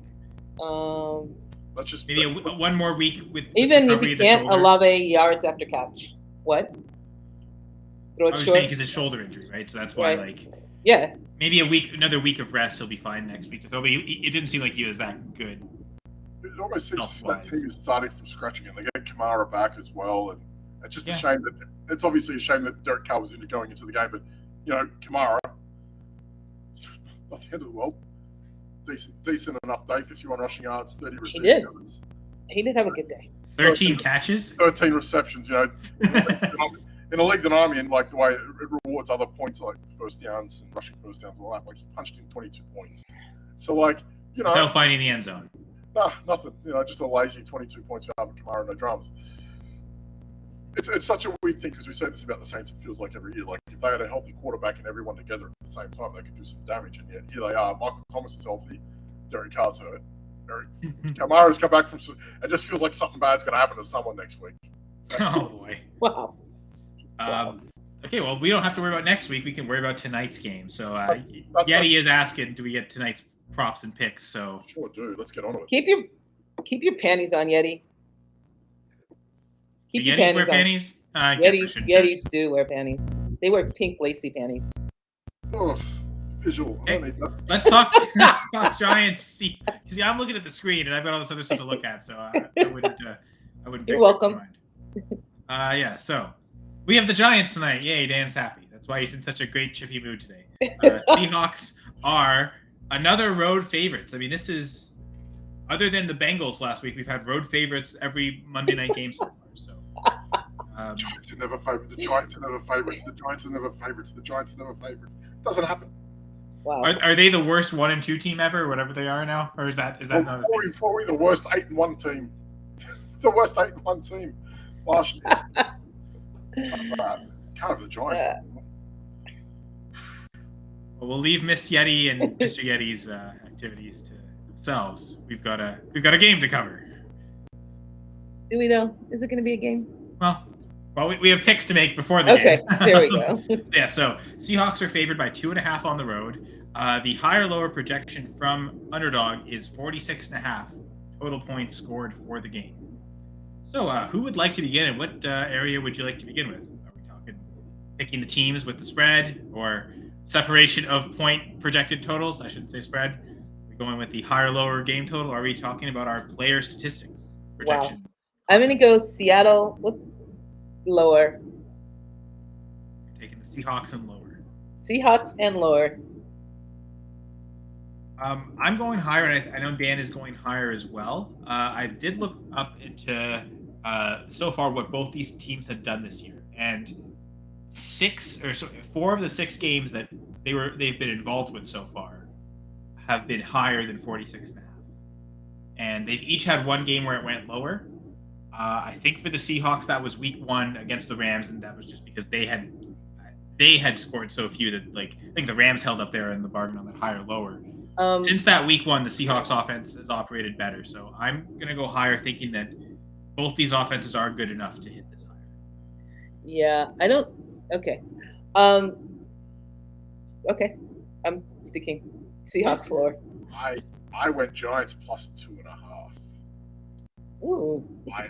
Let's just maybe one more week with even if he can't Olave yards after catch. What? I was saying because it's shoulder injury, right? So that's why, maybe another week of rest, he'll be fine next week to throw. But it didn't seem like he was that good. It almost seems that team is starting from scratch again. They get Kamara back as well, and it's just a shame that it's obviously a shame that Derek Carr was going into the game. But Kamara, not the end of the world. Decent enough day, 51 rushing yards, 30 receiving yards. He did have a good day. 13 catches? 13 receptions, in a league that I'm in, like the way it rewards other points like first downs and rushing first downs and all that, like he punched in 22 points. So without finding the end zone. Nah, nothing. Just a lazy 22 points for Alvin Kamara, no drums. It's such a weird thing because we say this about the Saints. It feels like every year. Like if they had a healthy quarterback and everyone together at the same time, they could do some damage. And yet here they are. Michael Thomas is healthy. Derek Carr's hurt. Kamara's come back from. It just feels like something bad's going to happen to someone next week. Boy! Wow. Okay, well we don't have to worry about next week. We can worry about tonight's game. So Yeti is asking, do we get tonight's props and picks? So sure do. Let's get on with it. Keep your panties on, Yeti. Keep your Yetis wear panties? Yetis do wear panties. They wear pink lacy panties. Oh, visual. Okay. I don't need that. Let's talk Giants. Because I'm looking at the screen and I've got all this other stuff to look at, so I wouldn't. You're welcome. So we have the Giants tonight. Yay, Dan's happy. That's why he's in such a great chippy mood today. Seahawks are another road favorites. I mean, this is other than the Bengals last week. We've had road favorites every Monday night game so far. So. The Giants are never favorites. The Giants are never favorites. The Giants are never favorites. The Giants are never favorites. Doesn't happen. Wow. Are they the worst 1 and 2 team ever, or whatever they are now, or is that not? Probably the worst 8-1 team. The worst 8-1 team last year. Kind of the Giants. Well, we'll leave Miss Yeti and Mr. Yeti's activities to themselves. We've got a game to cover. Do we though? Is it going to be a game? Well, Well, we have picks to make before the Okay, game. there we go. Yeah, so Seahawks are favored by 2.5 on the road. The higher lower projection from Underdog is 46.5 total points scored for the game. So, who would like to begin, and what area would you like to begin with? Are we talking picking the teams with the spread, or separation of point projected totals? I shouldn't say spread. Are we going with the higher lower game total? Are we talking about our player statistics projection? I'm going to go Seattle with lower. You're taking the Seahawks and lower. Seahawks and lower. I'm going higher, and I know Dan is going higher as well. I did look up into so far what both these teams had done this year, and 4 of the 6 games that they've been involved with so far have been higher than 46.5, and they've each had one game where it went lower. I think for the Seahawks that was Week 1 against the Rams, and that was just because they had scored so few that I think the Rams held up there in the bargain on that higher lower. Since that Week 1, the Seahawks offense has operated better, so I'm gonna go higher, thinking that both these offenses are good enough to hit this higher. Yeah, I don't. Okay. Okay. I'm sticking Seahawks lower. I went Giants plus 2.5. Ooh. I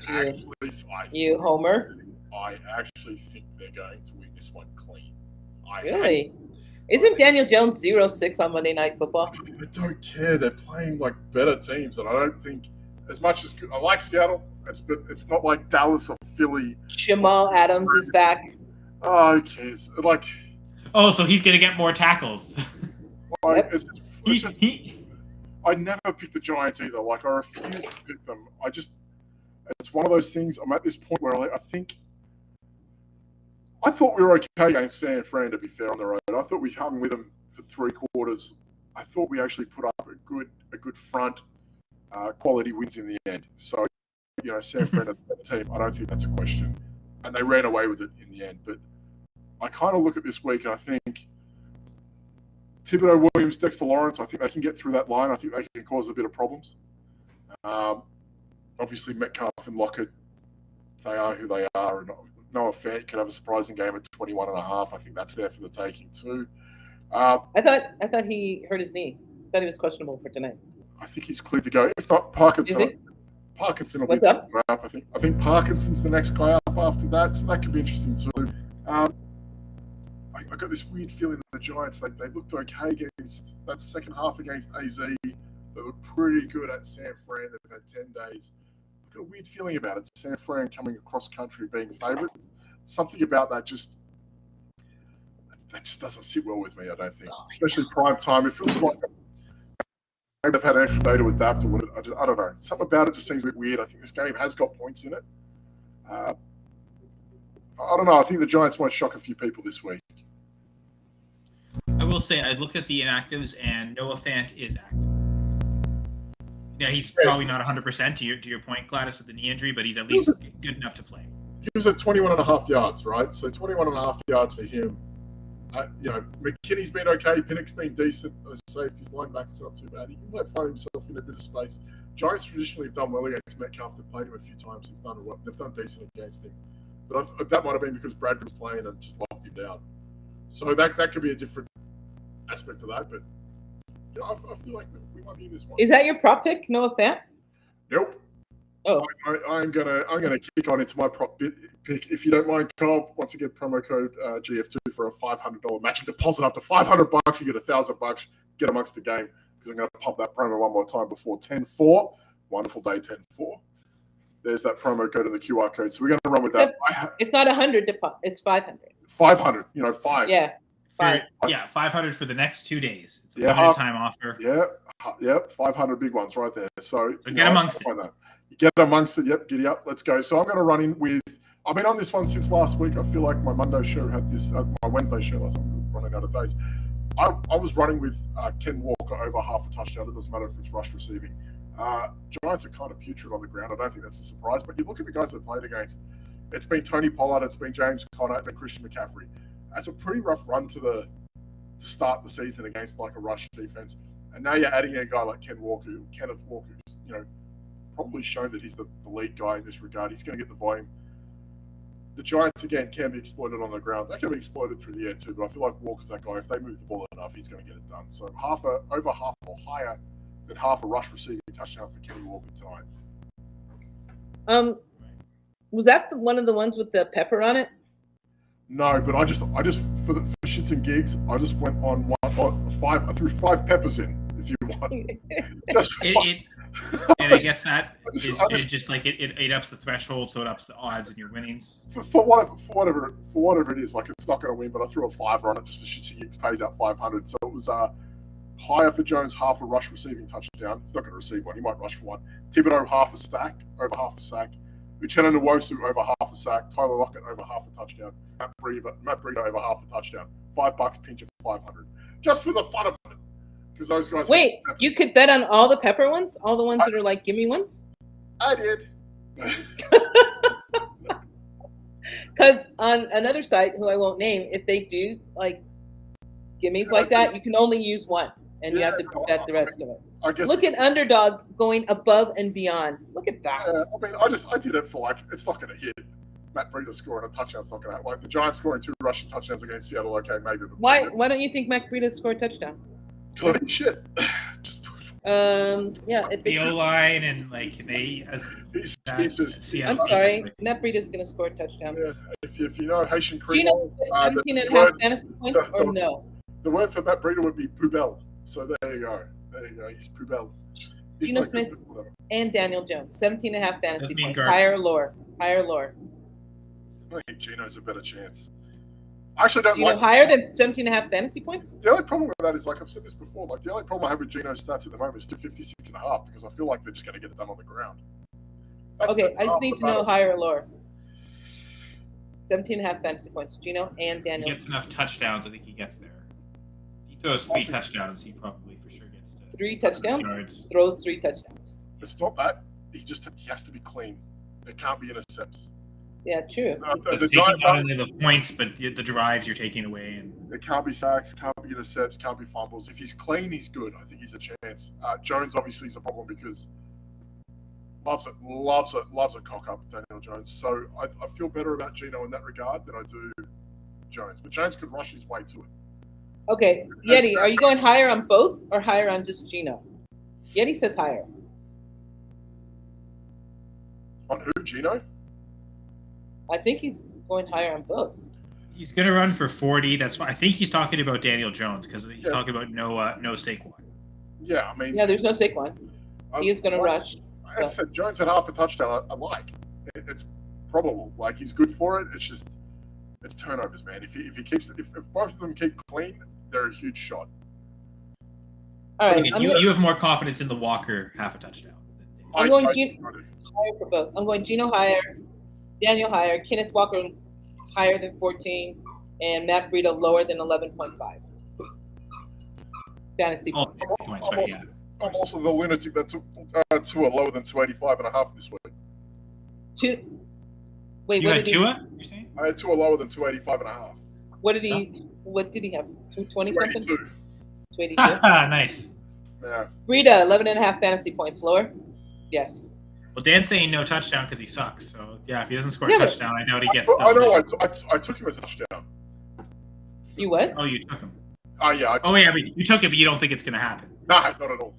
You homer? I actually think they're going to win this one clean. Really? Isn't Daniel Jones 0-6 on Monday Night Football? I don't care. They're playing like better teams, and I don't think as much as I like Seattle. It's not like Dallas or Philly. Jamal Adams is back. Oh, who cares? Like, Oh, so he's gonna get more tackles. Yep. I never pick the Giants either. Like, I refuse to pick them. It's one of those things. I'm at this point where I thought we were okay against San Fran, to be fair, on the road. I thought we hung with them for 3 quarters. I thought we actually put up a good front, quality wins in the end. So, San Fran is a better team. I don't think that's a question. And they ran away with it in the end. But I kind of look at this week and I think Thibodeau, Williams, Dexter Lawrence, I think they can get through that line. I think they can cause a bit of problems. Obviously, Metcalf and Lockett, they are who they are. And Noah Fant could have a surprising game at 21.5. I think that's there for the taking too. I thought he hurt his knee. I thought he was questionable for tonight. I think he's cleared to go. If not, Parkinson. Parkinson will What's be the up? next guy up. I think Parkinson's the next guy up after that, so that could be interesting too. I got this weird feeling that the Giants, they looked okay against that second half against AZ. They looked pretty good at San Fran. They've had 10 days. I've got a weird feeling about it. San Fran coming across country being favourites. Something about that just doesn't sit well with me, I don't think. Especially prime time. It feels like maybe they've had an extra day to adapt or whatever. I don't know. Something about it just seems a bit weird. I think this game has got points in it. I don't know. I think the Giants might shock a few people this week. I will say I looked at the inactives, and Noah Fant is active. Yeah, he's probably not 100% to your point, Gladys, with the knee injury, but he's at least good enough to play. He was at 21.5 yards, right? So 21.5 yards for him. McKinney's been okay. Pinnock's been decent. Those safeties, linebackers not too bad. He might find himself in a bit of space. Giants traditionally have done well against Metcalf. They've played him a few times. They've done decent against him. But that might have been because Bradbury was playing and just locked him down. So that could be a different aspect to that. But I feel like we might be in this one. Is that your prop pick, Noah Fant? Nope. Oh, I'm gonna kick on into my prop pick. If you don't mind, Kyle, once again, promo code GF2 for a $500 matching deposit up to $500. You get $1,000. Get amongst the game because I'm going to pump that promo one more time before 10-4. Wonderful day 10-4. There's that promo code and the QR code. So we're going to run with that. It's not 100 deposit. It's 500. 500. 5. Yeah. 5. Yeah, 500 for the next 2 days. It's a Yeah, limited time offer. Yeah, 500 big ones right there. So get amongst it. You get amongst it. Yep, giddy up. Let's go. So I'm going to run in with. I've been on this one since last week. I feel like my Monday show had this. My Wednesday show last. I'm running out of days. I was running with Ken Walker over half a touchdown. It doesn't matter if it's rush receiving. Giants are kind of putrid on the ground. I don't think that's a surprise. But you look at the guys they played against. It's been Tony Pollard. It's been James Conner. It's been Christian McCaffrey. That's a pretty rough run to start the season against like a rush defense. And now you're adding a guy like Kenneth Walker, who's probably shown that he's the lead guy in this regard. He's going to get the volume. The Giants, again, can be exploited on the ground. They can be exploited through the air too, but I feel like Walker's that guy. If they move the ball enough, he's going to get it done. So over half or higher than half a rush receiving touchdown for Kenny Walker tonight. Was that one of the ones with the pepper on it? No, but I just for shits and gigs, I just went on five. I threw 5 peppers in, if you want. Just for fun. And I guess that is just like it ups the threshold, so it ups the odds in your winnings. For whatever it is, like it's not going to win, but I threw a 5 on it just for shits and gigs. Pays out 500, so it was higher for Jones, half a rush receiving touchdown. He's not going to receive one. He might rush for one. Thibodeau half a sack, over half a sack. Uchenna Nwosu over half a sack. Tyler Lockett over half a touchdown. Matt Breida over half a touchdown. $5 pinch of 500, just for the fun of it. Because those guys. Wait, you could bet on all the pepper ones, all the ones that are like gimme ones. I did. Because on another site, who I won't name, if they do like gimmies like that, you can only use one, and you have to bet the rest of it. I guess. Look at Underdog going above and beyond. Look at that. I mean, I did it for it's not going to hit. Matt Breida scoring a touchdown's not going to happen. Like the Giants scoring 2 rushing touchdowns against Seattle. Okay, maybe. Why don't you think Matt Breida scored a touchdown? Because I think shit. Just. Yeah. The O line and he's just. I'm sorry. Matt Breida's going to score a touchdown. Yeah, if you know Haitian Do you know 17.5 fantasy points or no? The word for Matt Breida would be poubelle. So there you go. He's poubelle. Geno Smith and Daniel Jones, 17.5 fantasy points. guard. Higher or lower? I think Geno's a better chance. I actually don't Geno higher than 17.5 fantasy points? The only problem with that is, like I've said this before, like the only problem I have with Geno's stats at the moment is 256.5 because I feel like they're just going to get it done on the ground. Okay, I just need to know higher or lower. 17.5 fantasy points. Geno and Daniel. He gets enough touchdowns. I think he gets there. He throws 3 touchdowns. He probably for sure gets to 3 touchdowns. yards. Throws 3 touchdowns. It's not that. He has to be clean. There can't be intercepts. Yeah, true. It's taking not only the points, but the drives you're taking away. And there can't be sacks, can't be intercepts, can't be fumbles. If he's clean, he's good. I think he's a chance. Jones obviously is a problem because loves a cock up, Daniel Jones. So I feel better about Geno in that regard than I do Jones. But Jones could rush his way to it. Okay, Yeti, are you going higher on both or higher on just Geno? Yeti says higher. On who, Geno? I think he's going higher on both. he's going to run for 40. That's why I think he's talking about Daniel Jones because he's talking about no Saquon. Yeah, I mean, Yeah, there's no Saquon. He is going to rush. I said Jones had half a touchdown. I like. It's probable. Like he's good for it. It's just it's turnovers, man. If he keeps if both of them keep clean, they're a huge shot. All right, you have more confidence in the Walker half a touchdown. I'm going higher for both. I'm going Geno higher, Daniel higher, Kenneth Walker higher than 14, and Matt Breida lower than 11.5. Fantasy points. I'm also the lunatic that took Tua lower than 285.5 this week. Wait, what did Tua? You're saying? I had Tua lower than 285.5. What did he? What did he have? 220 something. 282. Nice. Yeah. Breida 11.5 fantasy points lower. Yes. Well, Dan's saying no touchdown because he sucks. So yeah, if he doesn't score a touchdown, I doubt he gets. I know. I took him as a touchdown. You what? Oh, you took him. Oh yeah. But you took it, but you don't think it's going to happen. No, not at all.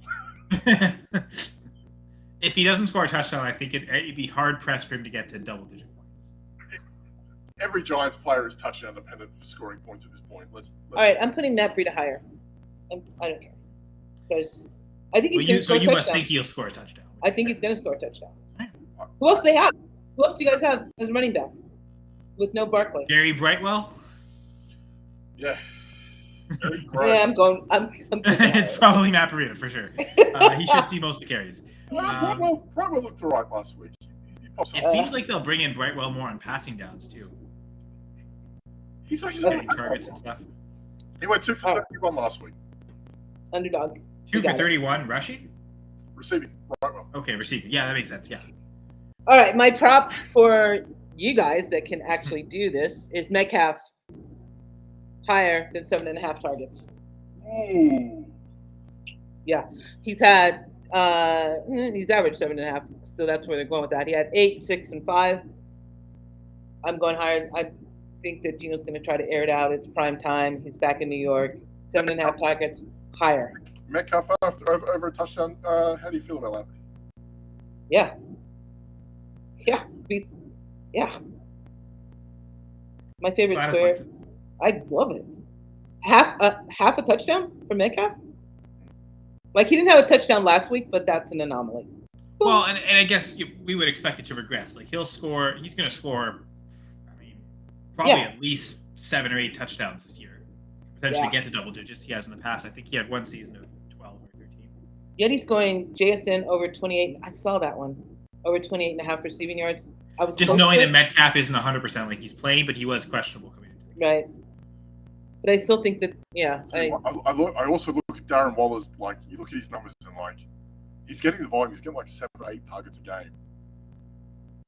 If he doesn't score a touchdown, I think it'd be hard pressed for him to get to double-digit points. Every Giants player is touchdown dependent for scoring points at this point. Let's all right, I'm putting Matt Breida higher. I don't care because I think he's going to score a touchdown. So you must think he'll score a touchdown. I think he's going to score a touchdown. Right. Who else do they have? Who else do you guys have as running back with no Barkley? Gary Brightwell. Yeah. Yeah, I'm going. It's probably Matt Breida for sure. He should see most of the carries. Brightwell looked all right last week. It seems like they'll bring in Brightwell more on passing downs too. He's getting targets and stuff. He went 2 for 31 last week. Underdog. 2 for 31 rushing. Receiving. Brightwell. Okay, receiving. Yeah, that makes sense. Yeah. All right, my prop for you guys that can actually do this is Metcalf higher than 7.5 targets. Ooh. Yeah, he's had he's averaged 7.5, so that's where they're going with that. He had 8, 6, and 5. I'm going higher. I think that Gino's going to try to air it out. It's prime time. He's back in New York. 7.5 targets, higher. Metcalf over a touchdown. How do you feel about that? Yeah. Yeah. Yeah. My favorite Gladys square. likes it. I love it. Half a touchdown for Metcalf? Like, he didn't have a touchdown last week, but that's an anomaly. Well, and I guess we would expect it to regress. Like he's going to score, I mean, probably Yeah. at least 7 or 8 touchdowns this year. Potentially Yeah. get to double digits. He has in the past. I think he had one season of 12 or 13. Yet he's going JSN over 28. I saw that one. Over 28.5 receiving yards. I was Just close knowing to that it. Metcalf isn't 100%, like he's playing, but he was questionable coming into the game. Right. But I still think that, yeah. I also look at Darren Waller's, like, you look at his numbers and, like, he's getting the volume. He's getting like 7 or 8 targets a game.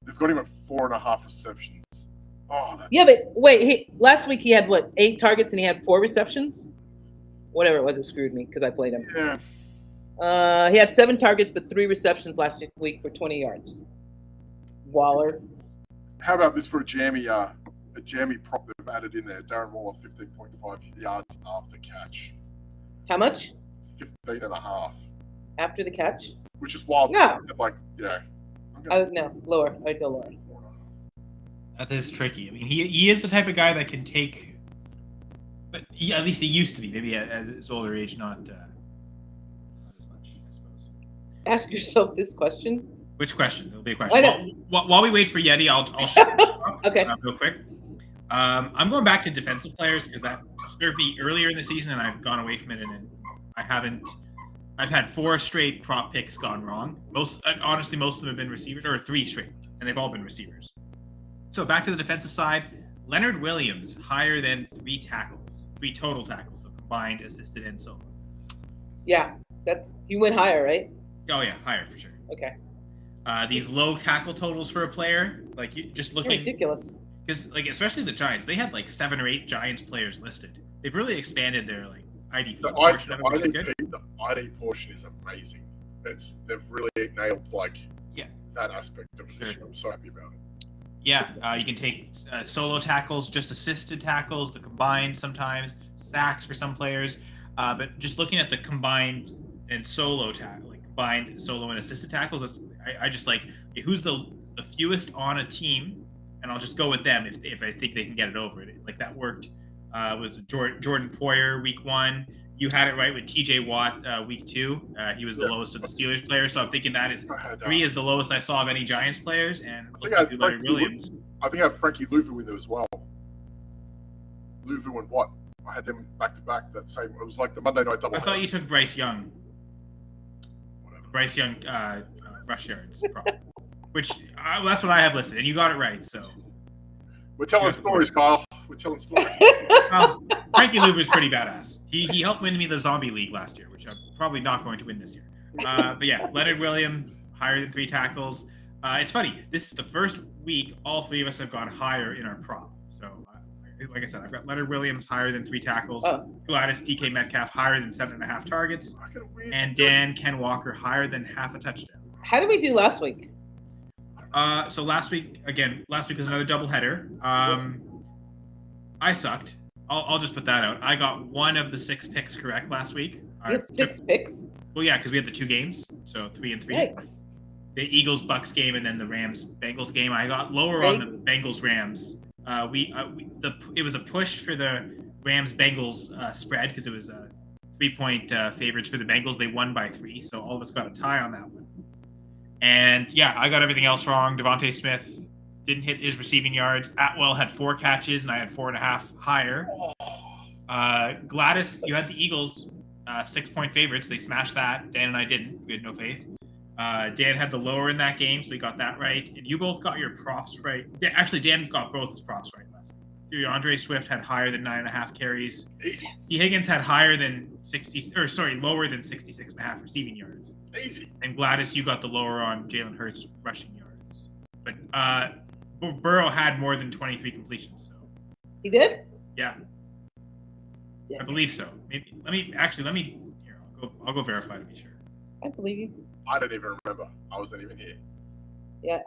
They've got him at 4.5 receptions. Oh, that's... Yeah, but wait, last week he had, what, 8 targets and he had 4 receptions? Whatever it was, it screwed me because I played him. Yeah. He had 7 targets but 3 receptions last week for 20 yards. Waller. How about this for a jammy prop they've added in there? Darren Waller, 15.5 yards after catch. How much? 15.5. After the catch? Which is wild. No. Like, yeah. No, lower. I'd go lower. 4.5. That is tricky. I mean, he is the type of guy that can take, but at least he used to be. Maybe at his older age, not as much, I suppose. Ask yourself this question. Which question? There'll be a I question. know. While we wait for Yeti, I'll share Okay. real quick. I'm going back to defensive players because that served me earlier in the season, and I've gone away from it, and I haven't. I've had 4 straight prop picks gone wrong. Honestly, most of them have been receivers, or 3 straight, and they've all been receivers. So back to the defensive side, Leonard Williams higher than 3 tackles, 3 total tackles, so combined, assisted, and solo. Yeah, you went higher, right? Oh yeah, higher for sure. Okay. These low tackle totals for a player, like you just looking Ridiculous. because like especially the Giants, they had like 7 or 8 Giants players listed. They've really expanded their like IDP The portion of it, which is good. ID portion is amazing. They've really nailed like that aspect of it. Sure. I'm so happy about it. Yeah, you can take solo tackles, just assisted tackles, the combined sometimes, sacks for some players. But just looking at the combined and solo tackle, like combined solo and assisted tackles, I just like who's the fewest on a team, and I'll just go with them if I think they can get it over it. Like that worked. Was Jordan Poyer week 1. You had it right with TJ Watt week 2. He was the lowest of the Steelers players, so I'm thinking that is 3 is the lowest I saw of any Giants players, and I think I had Leonard Williams. I think I had Frankie Louvu in there as well. Louvu and Watt. I had them back to back. That same. It was like the Monday night double. I thought you took Bryce Young. Whatever. Bryce Young rush yards, which that's what I have listed, and you got it right. So We're telling stories, Kyle. We're telling stories. Frankie Louvu is pretty badass. He helped win me the Zombie League last year, which I'm probably not going to win this year. But yeah, Leonard Williams higher than 3 tackles. It's funny. This is the first week all 3 of us have gone higher in our prop. So like I said, I've got Leonard Williams higher than 3 tackles. Gladys DK Metcalf higher than 7.5 targets, and Ken Walker higher than half a touchdown. How did we do last week? So last week was another doubleheader. I sucked. I'll just put that out. I got 1 of the 6 picks correct last week. You had 6 picks? Well, yeah, because we had the 2 games, so 3 and 3. Yikes. The Eagles-Bucks game and then the Rams-Bengals game. I got lower on the Bengals-Rams. It was a push for the Rams-Bengals spread because it was 3-point favorites for the Bengals. They won by 3, so all of us got a tie on that one. And yeah, I got everything else wrong. Devontae Smith didn't hit his receiving yards. Atwell had 4 catches, and I had 4.5 higher. Gladys, you had the Eagles 6-point favorites. They smashed that. Dan and I didn't. We had no faith. Dan had the lower in that game, so we got that right. And you both got your props right. Actually, Dan got both his props right last week. DeAndre Swift had higher than 9.5 carries. Easy. T. Higgins had lower than 66.5 receiving yards. Easy. And Gladys, you got the lower on Jalen Hurts rushing yards. But Burrow had more than 23 completions. So He did? yeah. I believe so. Maybe let me here. I'll go verify to be sure. I believe you. I don't even remember. I wasn't even here. Yeah.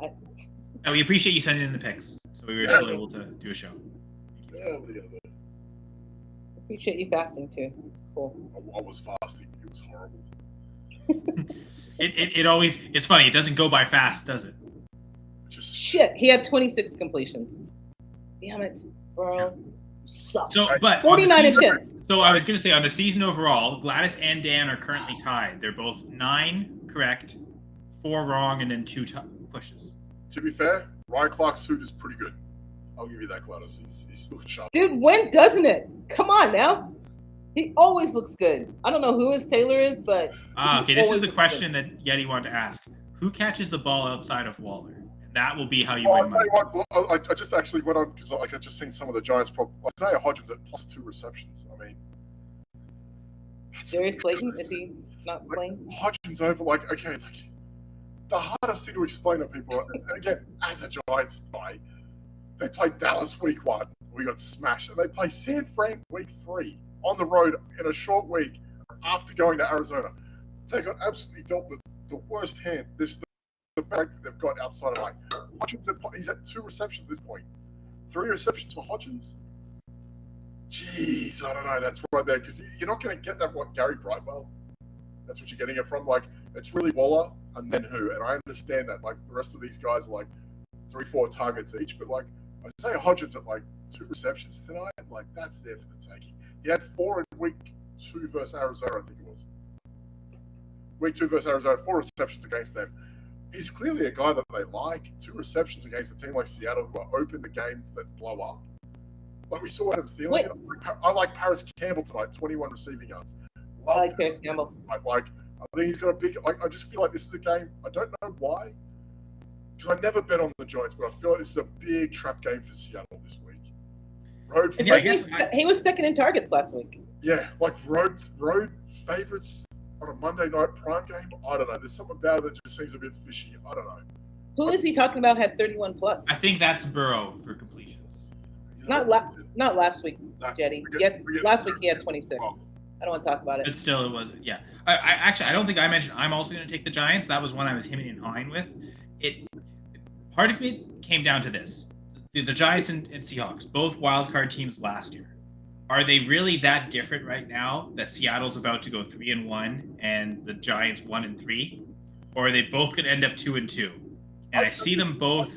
We appreciate you sending in the picks. so we were still able to do a show. Yeah, what are you gonna do? Appreciate you fasting too. Cool. I was fasting. It was horrible. It always, it's funny. It doesn't go by fast, does it? Just Shit, he had 26 completions. Damn it, bro. Suck. So, Right. but 49 attempts. So I was going to say on the season overall, Gladys and Dan are currently tied. They're both 9 correct, 4 wrong, and then 2 pushes. to be fair, Ryan Clark's suit is pretty good. I'll give you that, Gladys. He's looking sharp. Dude, when doesn't it? Come on now. He always looks good. I don't know who his tailor is, but Okay. he This is always the looks question that Yeti wanted to ask: who catches the ball outside of Waller? And that will be how you Well, win I'll tell money. you what, I just actually went on because I just seen some of the Giants. Isaiah Hodgins at +2 receptions. I mean, Darius Slayton, is he not playing? Hodgins over okay, the hardest thing to explain to people. Again, as a Giants guy, they played Dallas week 1. We got smashed, and they play San Fran week 3 on the road in a short week after going to Arizona. They got absolutely dealt the worst hand. This the bag that they've got outside of Hodgins. He's at 2 receptions at this point. 3 receptions for Hodgins. Jeez, I don't know. That's right there because you're not going to get that. What Gary Brightwell? That's what you're getting it from. It's really Waller and then who? And I understand that. The rest of these guys are 3-4 targets each, but Isaiah Hodgins at 2 receptions tonight. That's there for the taking. He had 4 in week 2 versus Arizona, I think it was. Week 2 versus Arizona, 4 receptions against them. He's clearly a guy that they like. 2 receptions against a team like Seattle who are open the games that blow up. We saw Adam Thielen. I like Paris Campbell tonight, 21 receiving yards. I like Paris Campbell. I think he's got a big. I just feel like this is a game. I don't know why, because I never bet on the Giants, but I feel like this is a big trap game for Seattle this week. Road. Yeah, I guess He was second in targets last week. Yeah, road favorites on a Monday night prime game. I don't know. There's something about it that just seems a bit fishy. I don't know. Who is he talking about had 31 plus? I think that's Burrow for completions. Not last week, Jetty. Yes, last week he had 26. I don't want to talk about it. But still, it was, yeah. I don't think I mentioned I'm also going to take the Giants. That was one I was hemming and hawing with. Part of me came down to this: the Giants and Seahawks, both wild card teams last year. Are they really that different right now that Seattle's about to go 3-1 and the Giants 1-3, or are they both going to end up 2-2? And I see them both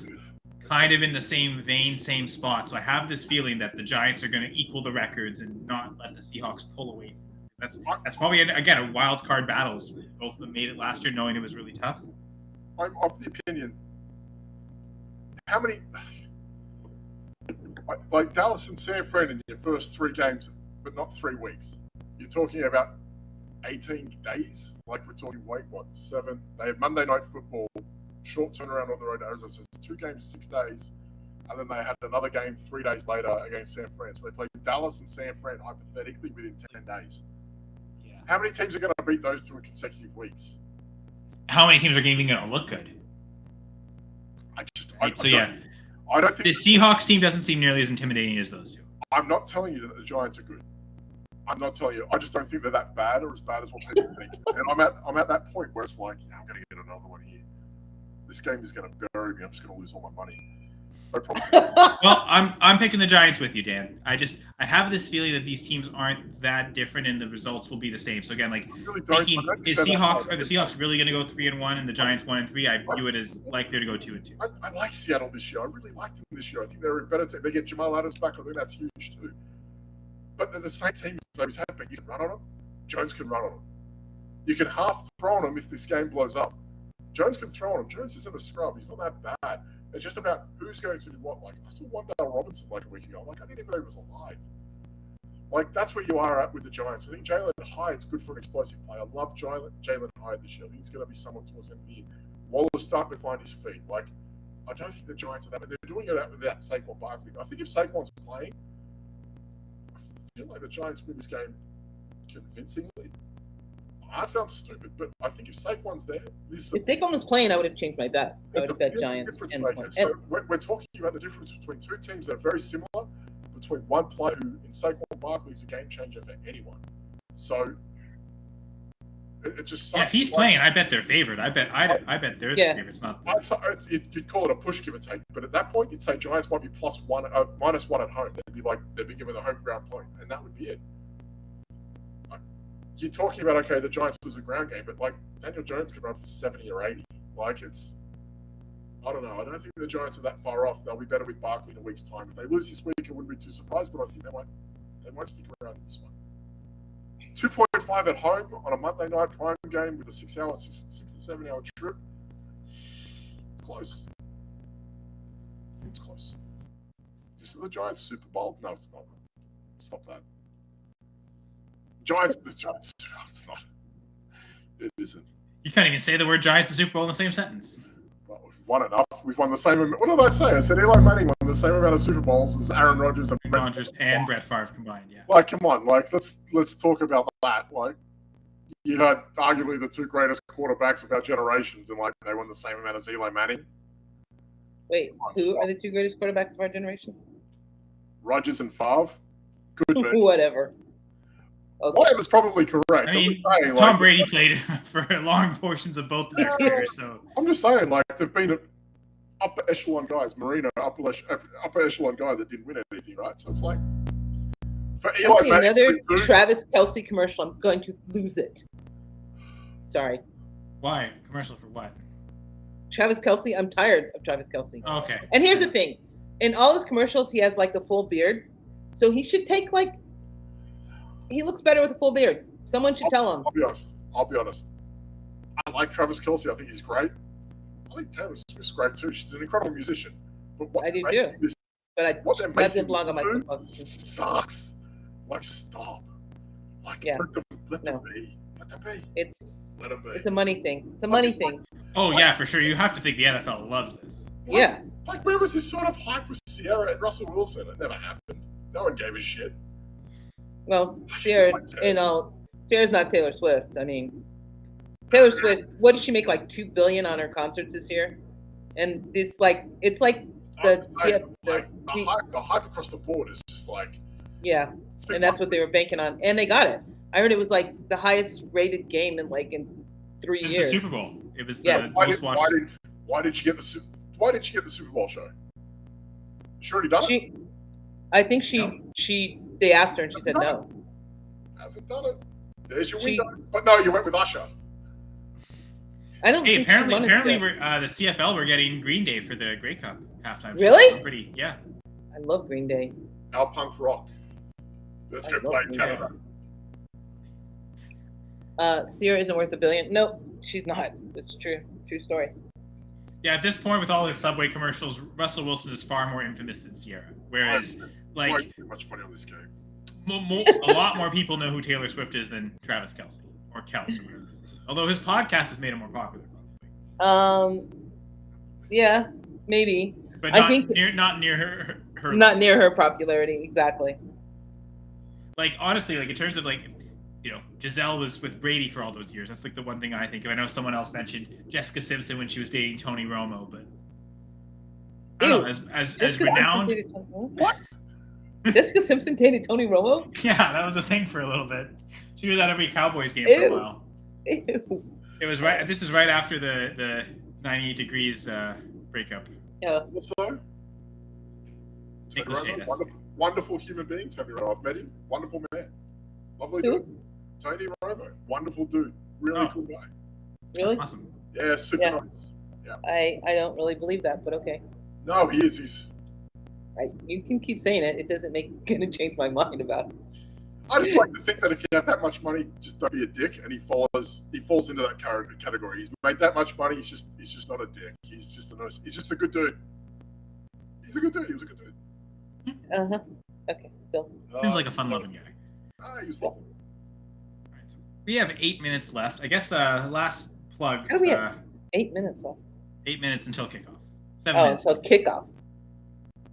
kind of in the same vein, same spot. So I have this feeling that the Giants are going to equal the records and not let the Seahawks pull away. That's probably, again, a wild card battles. Both of them made it last year knowing it was really tough. I'm of the opinion. How many, Dallas and San Fran in your first 3 games, but not 3 weeks? You're talking about 18 days? We're talking, 7? They had Monday Night Football, short turnaround on the road to Arizona. So it's 2 games, 6 days. And then they had another game 3 days later against San Fran. So they played Dallas and San Fran hypothetically within 10 days. Yeah. How many teams are going to beat those 2 in consecutive weeks? How many teams are even going to look good? I don't think the Seahawks team doesn't seem nearly as intimidating as those 2. I'm not telling you that the Giants are good. I'm not telling you. I just don't think they're that bad or as bad as what people think. And I'm at that point where it's I'm going to get another one here. This game is going to bury me. I'm just going to lose all my money. No problem. Well, I'm picking the Giants with you, Dan. I have this feeling that these teams aren't that different and the results will be the same. So again, Really the Seahawks really going to go 3-1 and the Giants 1-3? I view it as likely to go 2-2. I like Seattle this year. I really like them this year. I think they're a better team. They get Jamal Adams back. I think that's huge too. But they're the same team as they always have been. You can run on them. Jones can run on them. You can half throw on them if this game blows up. Jones can throw on him. Jones isn't a scrub. He's not that bad. It's just about who's going to do what. I saw Wandale Robinson a week ago. I didn't even know he was alive. That's where you are at with the Giants. I think Jalen Hyatt's good for an explosive play. I love Jalen Hyatt this year. I think he's going to be someone towards the end of the year. Waller's starting to find his feet. I don't think the Giants are that. They're doing it without Saquon Barkley. I think if Saquon's playing, I feel like the Giants win this game convincingly. That sounds stupid, but I think if Saquon's there, if Saquon was playing, I would have changed my bet. I would have bet Giants. So we're talking about the difference between 2 teams that are very similar, between one player who, in Saquon Barkley, is a game changer for anyone. So It just Yeah, sucks. if he's playing, I bet they're favored. I bet they're Yeah. the favorites, not the... You'd call it a push, give or take, but at that point, you'd say Giants might be +1, -1 at home. They'd be given the home ground point, and that would be it. You're talking about, okay, the Giants lose a ground game, but like Daniel Jones could run for 70 or 80. Like I don't know. I don't think the Giants are that far off. They'll be better with Barkley in a week's time. If they lose this week, I wouldn't be too surprised, but I think they might stick around in this one. 2.5 at home on a Monday night prime game with a 6 to 7 hour trip. It's close. It's close. This is the Giants Super Bowl? No, it's not. Stop that. The Giants. It's not. It isn't. You can't even say the word Giants and Super Bowl in the same sentence. Well, we've won enough. We've won the same. What did I say? I said Eli Manning won the same amount of Super Bowls as Aaron Rodgers and Brett Favre combined. Yeah. Like, come on. Like, let's talk about that. Like, you had arguably the two greatest quarterbacks of our generations, and like they won the same amount as Eli Manning. Wait, who are the two greatest quarterbacks of our generation? Rodgers and Favre. Good man. Whatever. Okay. Whatever's probably correct. I mean, saying, Tom Brady played for long portions of both of their careers, so I'm just saying, like, they've been upper echelon guys. Marino, upper echelon guy that didn't win anything, right? So it's like, for Eli Manning, another Travis Kelce commercial. I'm going to lose it. Sorry. why? Commercial for what? Travis Kelce. I'm tired of Travis Kelce. Okay. And here's the thing: in all his commercials, he has like the full beard, so he should take like. He looks better with a full beard. Someone should tell him. I'll be honest. I like Travis Kelce. I think he's great. I think Taylor Swift's great too. She's an incredible musician. But what I do too. But what they're that making didn't belong on my do football. sucks. Like, stop. Like, Yeah. let them be. Let them be. Let them be. It's a money thing. It's a money thing. Oh yeah, for sure. You have to think the NFL loves this. Yeah. Like, where was this sort of hype with Sierra and Russell Wilson? It never happened. No one gave a shit. Well, Sierra's not Taylor Swift. I mean, Taylor Swift. What did she make? Like $2 billion on her concerts this year, and it's like the hype across the board is just like, yeah, and that's what they were banking on, and they got it. I heard it was like the highest rated game in 3 years. It was the Super Bowl. It was Yeah. the most watched. Why did she get the Super Bowl show? She already done it. I think they asked her and she said no. Hasn't done it. There's your window. But no, you went with Usher. I don't Hey, think apparently, to. we're, the CFL we're getting Green Day for the Grey Cup halftime. show. Really? Yeah. I love Green Day. Our punk rock. Let's go play in Canada. Sierra isn't worth $1 billion. Nope, she's not. It's true. True story. Yeah, at this point, with all his Subway commercials, Russell Wilson is far more infamous than Sierra. Whereas, Way like, too much money on this game. a lot more people know who Taylor Swift is than Travis Kelce or Kels or whatever this is. Although his podcast has made him more popular. Yeah, maybe. But I not think not near her. not near her popularity. Exactly. Like, honestly, like in terms of like, you know, Giselle was with Brady for all those years. That's like the one thing I think of. I know someone else mentioned Jessica Simpson when she was dating Tony Romo, but I don't know, as Jessica renowned. Simpson dated what? Jessica Simpson dated Tony Romo? Yeah, that was a thing for a little bit. She was at every Cowboys game for a while. Ew. It was right. This is right after the 98 Degrees breakup. Yeah. Also, Make the shade. wonderful human being, Tony Romo. I've met him. Wonderful man. Lovely Who? dude. Tony Romo. Wonderful dude. Really cool guy. Really? Awesome. Yeah, super Yeah. nice. Yeah. I don't really believe that, but okay. No, he is. He's. You can keep saying it. It doesn't gonna change my mind about it. I just like to think that if you have that much money, just don't be a dick, and he falls into that category. He's made that much money. He's just not a dick. He's just a good dude. He's a good dude. He was a good dude. Uh-huh. Okay, still. Seems like a fun-loving guy. He was lovely. Right, so we have 8 minutes left. I guess last plugs. How do we have 8 minutes left? 8 minutes until kickoff. 7 Oh, minutes. so kickoff.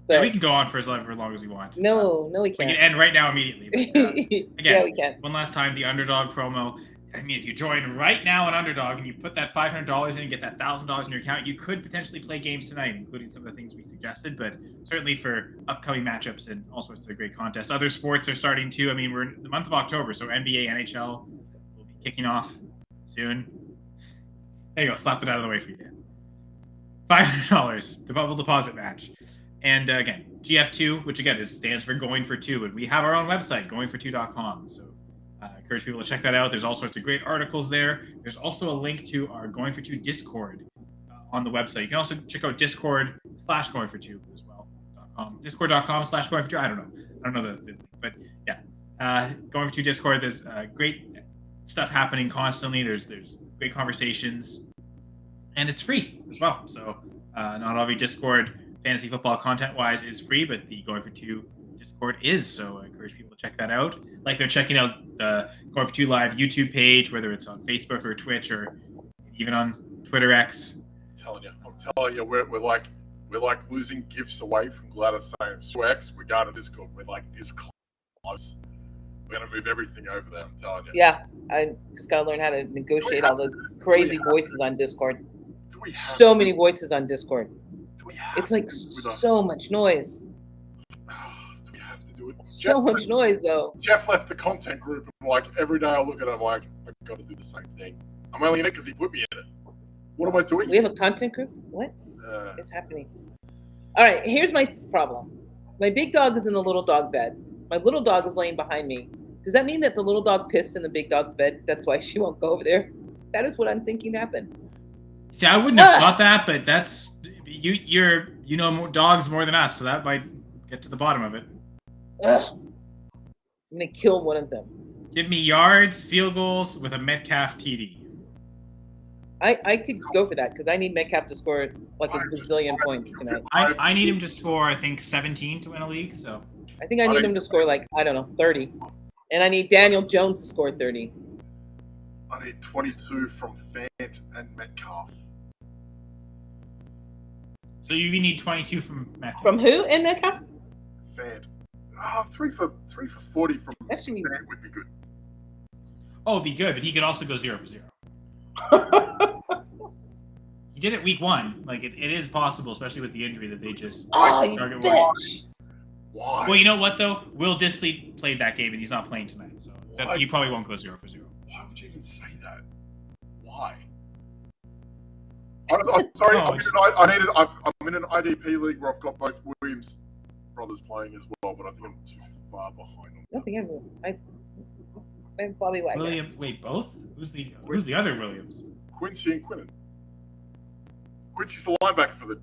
Yeah, So, we can go on for as long as we want. no, we We can can't. end right now immediately. But, again, Yeah, we can. one last time, the Underdog promo. I mean, if you join right now on Underdog and you put that $500 in and get that $1,000 in your account, you could potentially play games tonight, including some of the things we suggested, but certainly for upcoming matchups and all sorts of great contests. Other sports are starting too. I mean, we're in the month of October, so NBA, NHL will be kicking off soon. There you go. Slapped it out of the way for you, Dan. $500 to bubble deposit match. And again, GF2, which again stands for Going for Two. And we have our own website, goingfor2.com. So encourage people to check that out. There's all sorts of great articles there. There's also a link to our Going for Two Discord on the website. You can also check out Discord/Going for2 as well. Discord.com/Going for2. I don't know the but yeah. Going for Two Discord. There's great stuff happening constantly. There's great conversations. And it's free as well. So not all of your Discord fantasy football content-wise is free, but the Going for Two Discord is. So I encourage people to check that out. Like they're checking out the Going for Two Live YouTube page, whether it's on Facebook or Twitch or even on Twitter X. I'm telling you, we're like losing gifts away from Gladys Science X. We're going to Discord. We're like this close. We're gonna move everything over there. I'm telling you. Yeah, I just gotta learn how to negotiate all the crazy voices on Discord. So many voices on Discord. It's like so much noise. Do we have to do it? So much noise, though. Jeff left the content group, and like every day I look at him, like I've got to do the same thing. I'm only in it because he put me in it. What am I doing? We have a content group. What is happening? All right, here's my problem. My big dog is in the little dog bed. My little dog is laying behind me. Does that mean that the little dog pissed in the big dog's bed? That's why she won't go over there. That is what I'm thinking happened. See, I wouldn't have thought that, but that's you know more dogs more than us, so that might get to the bottom of it. Ugh. I'm gonna kill one of them. Give me yards, field goals with a Metcalf TD. I could go for that because I need Metcalf to score like a bazillion points tonight. I need him to score, I think, 17 to win a league. So I think I need him to score like, I don't know, 30. And I need Daniel Jones to score 30. I need 22 from Fant and Metcalf. So you need 22 from Metcalf. From who in Metcalf? Fant. 3 for 40 from That should be... Fant would be good. Oh, it'd be good, but he could also go 0 for 0. He did it week 1. Like it is possible, especially with the injury that they just you bitch. Why? Well, you know what though? Will Dissly played that game and he's not playing tonight, so he probably won't go 0 for 0. Why would you even say that? Why? I'm sorry. I'm in an IDP league where I've got both Williams brothers playing as well, but I think I'm too far behind them. Nothing ever. I'm Bobby Wagner. William, wait, both? Who's the other Williams? Quincy and Quinnen. Quincy's the linebacker for the.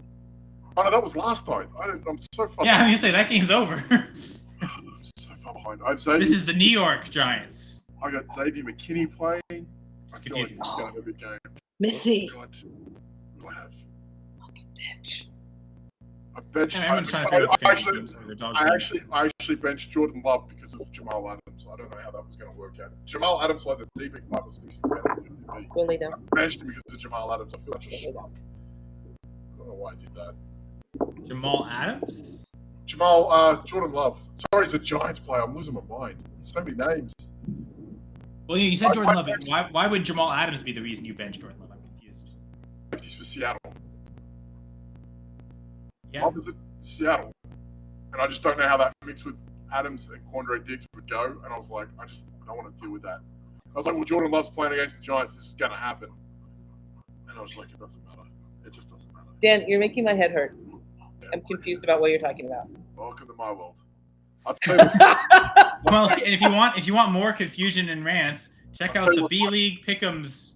Oh no, that was last night. I'm so far. Yeah, I'm gonna say that game's over. I'm so far behind. This is the New York Giants. I got Xavier McKinney playing. I feel like he's gonna have a good game. Missy. God, who do I have? Fucking bitch. I benched. Everyone's trying to figure out the fantasy games or their dog games. I actually benched Jordan Love because of Jamal Adams. I don't know how that was going to work out. Jamal Adams led the DB 5 or 6 in fantasy. Go lay down. I benched him because of Jamal Adams. I feel like a schmuck. I don't know why I did that. Jamal Adams? Jordan Love. Sorry, he's a Giants player. I'm losing my mind. There's so many names. Well, you said Jordan Love. Why would Jamal Adams be the reason you benched Jordan Love? I'm confused. He's for Seattle. Yeah. Opposite Seattle. And I just don't know how that mix with Adams and Quandre Diggs would go. And I was like, I don't want to deal with that. I was like, well, Jordan Love's playing against the Giants. This is going to happen. And I was like, it doesn't matter. It just doesn't matter. Dan, you're making my head hurt. Yeah. I'm confused about what you're talking about. Welcome to my world. I'll tell you well, if you want more confusion and rants, check out the B League Pick'ems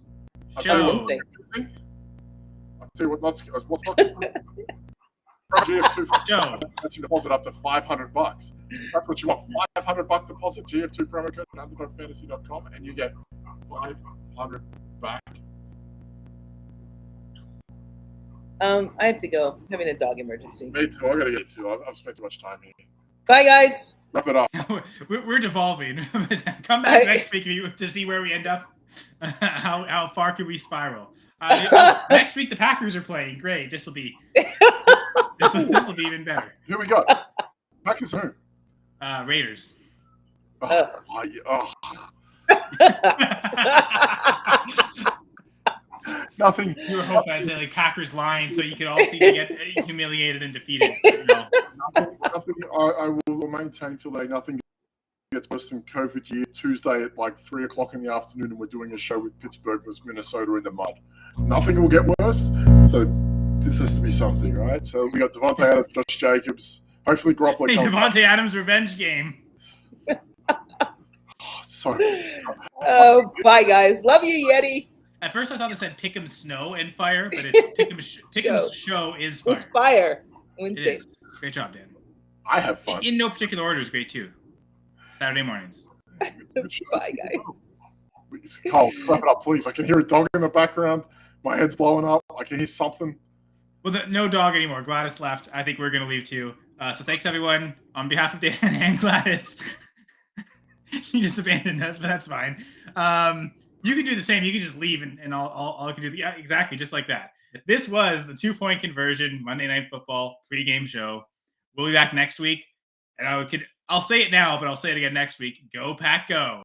show. I'll tell you what's not GF2 for Joe. Deposit up to $500. That's what you want. $500 deposit. GF2 promo code underdogfantasy.com, and you get $500 back. I have to go. I'm having a dog emergency. Me too. I gotta get to. I've spent too much time here. Bye, guys. Wrap it up. We're devolving. Come back next week to see where we end up. How far can we spiral? Next week the Packers are playing. Great. This will be even better. Who we got? Packers who? Raiders. Nothing. You were hoping I'd say like Packers Lions, so you could all see me get humiliated and defeated. You know? Nothing. I will maintain till they nothing. gets worse than COVID year, Tuesday at like 3 o'clock in the afternoon, and we're doing a show with Pittsburgh versus Minnesota in the mud. Nothing will get worse. So this has to be something, right? So we got Devontae Adams, Josh Jacobs. Hopefully Garoppolo Hey, comes back. Devontae Adams revenge game. So Oh, bye, guys. Love you, Yeti. At first, I thought they said Pick'em Snow and Fire, but it's Pick'em's show is Fire. It's fire. It Wednesday. is. Great job, Dan. I have fun. In no particular order is great too. Saturday mornings. Good shows. Bye, guys. Carl, wrap it up, please. I can hear a dog in the background. My head's blowing up. I can hear something. Well, no dog anymore. Gladys left. I think we're going to leave too. So thanks, everyone. On behalf of Dan and Gladys, you just abandoned us, but that's fine. You can do the same. You can just leave, and I'll can do. Yeah, exactly, just like that. This was the 2-point conversion Monday Night Football pregame show. We'll be back next week, and I'll say it now, but I'll say it again next week. Go Pack, go!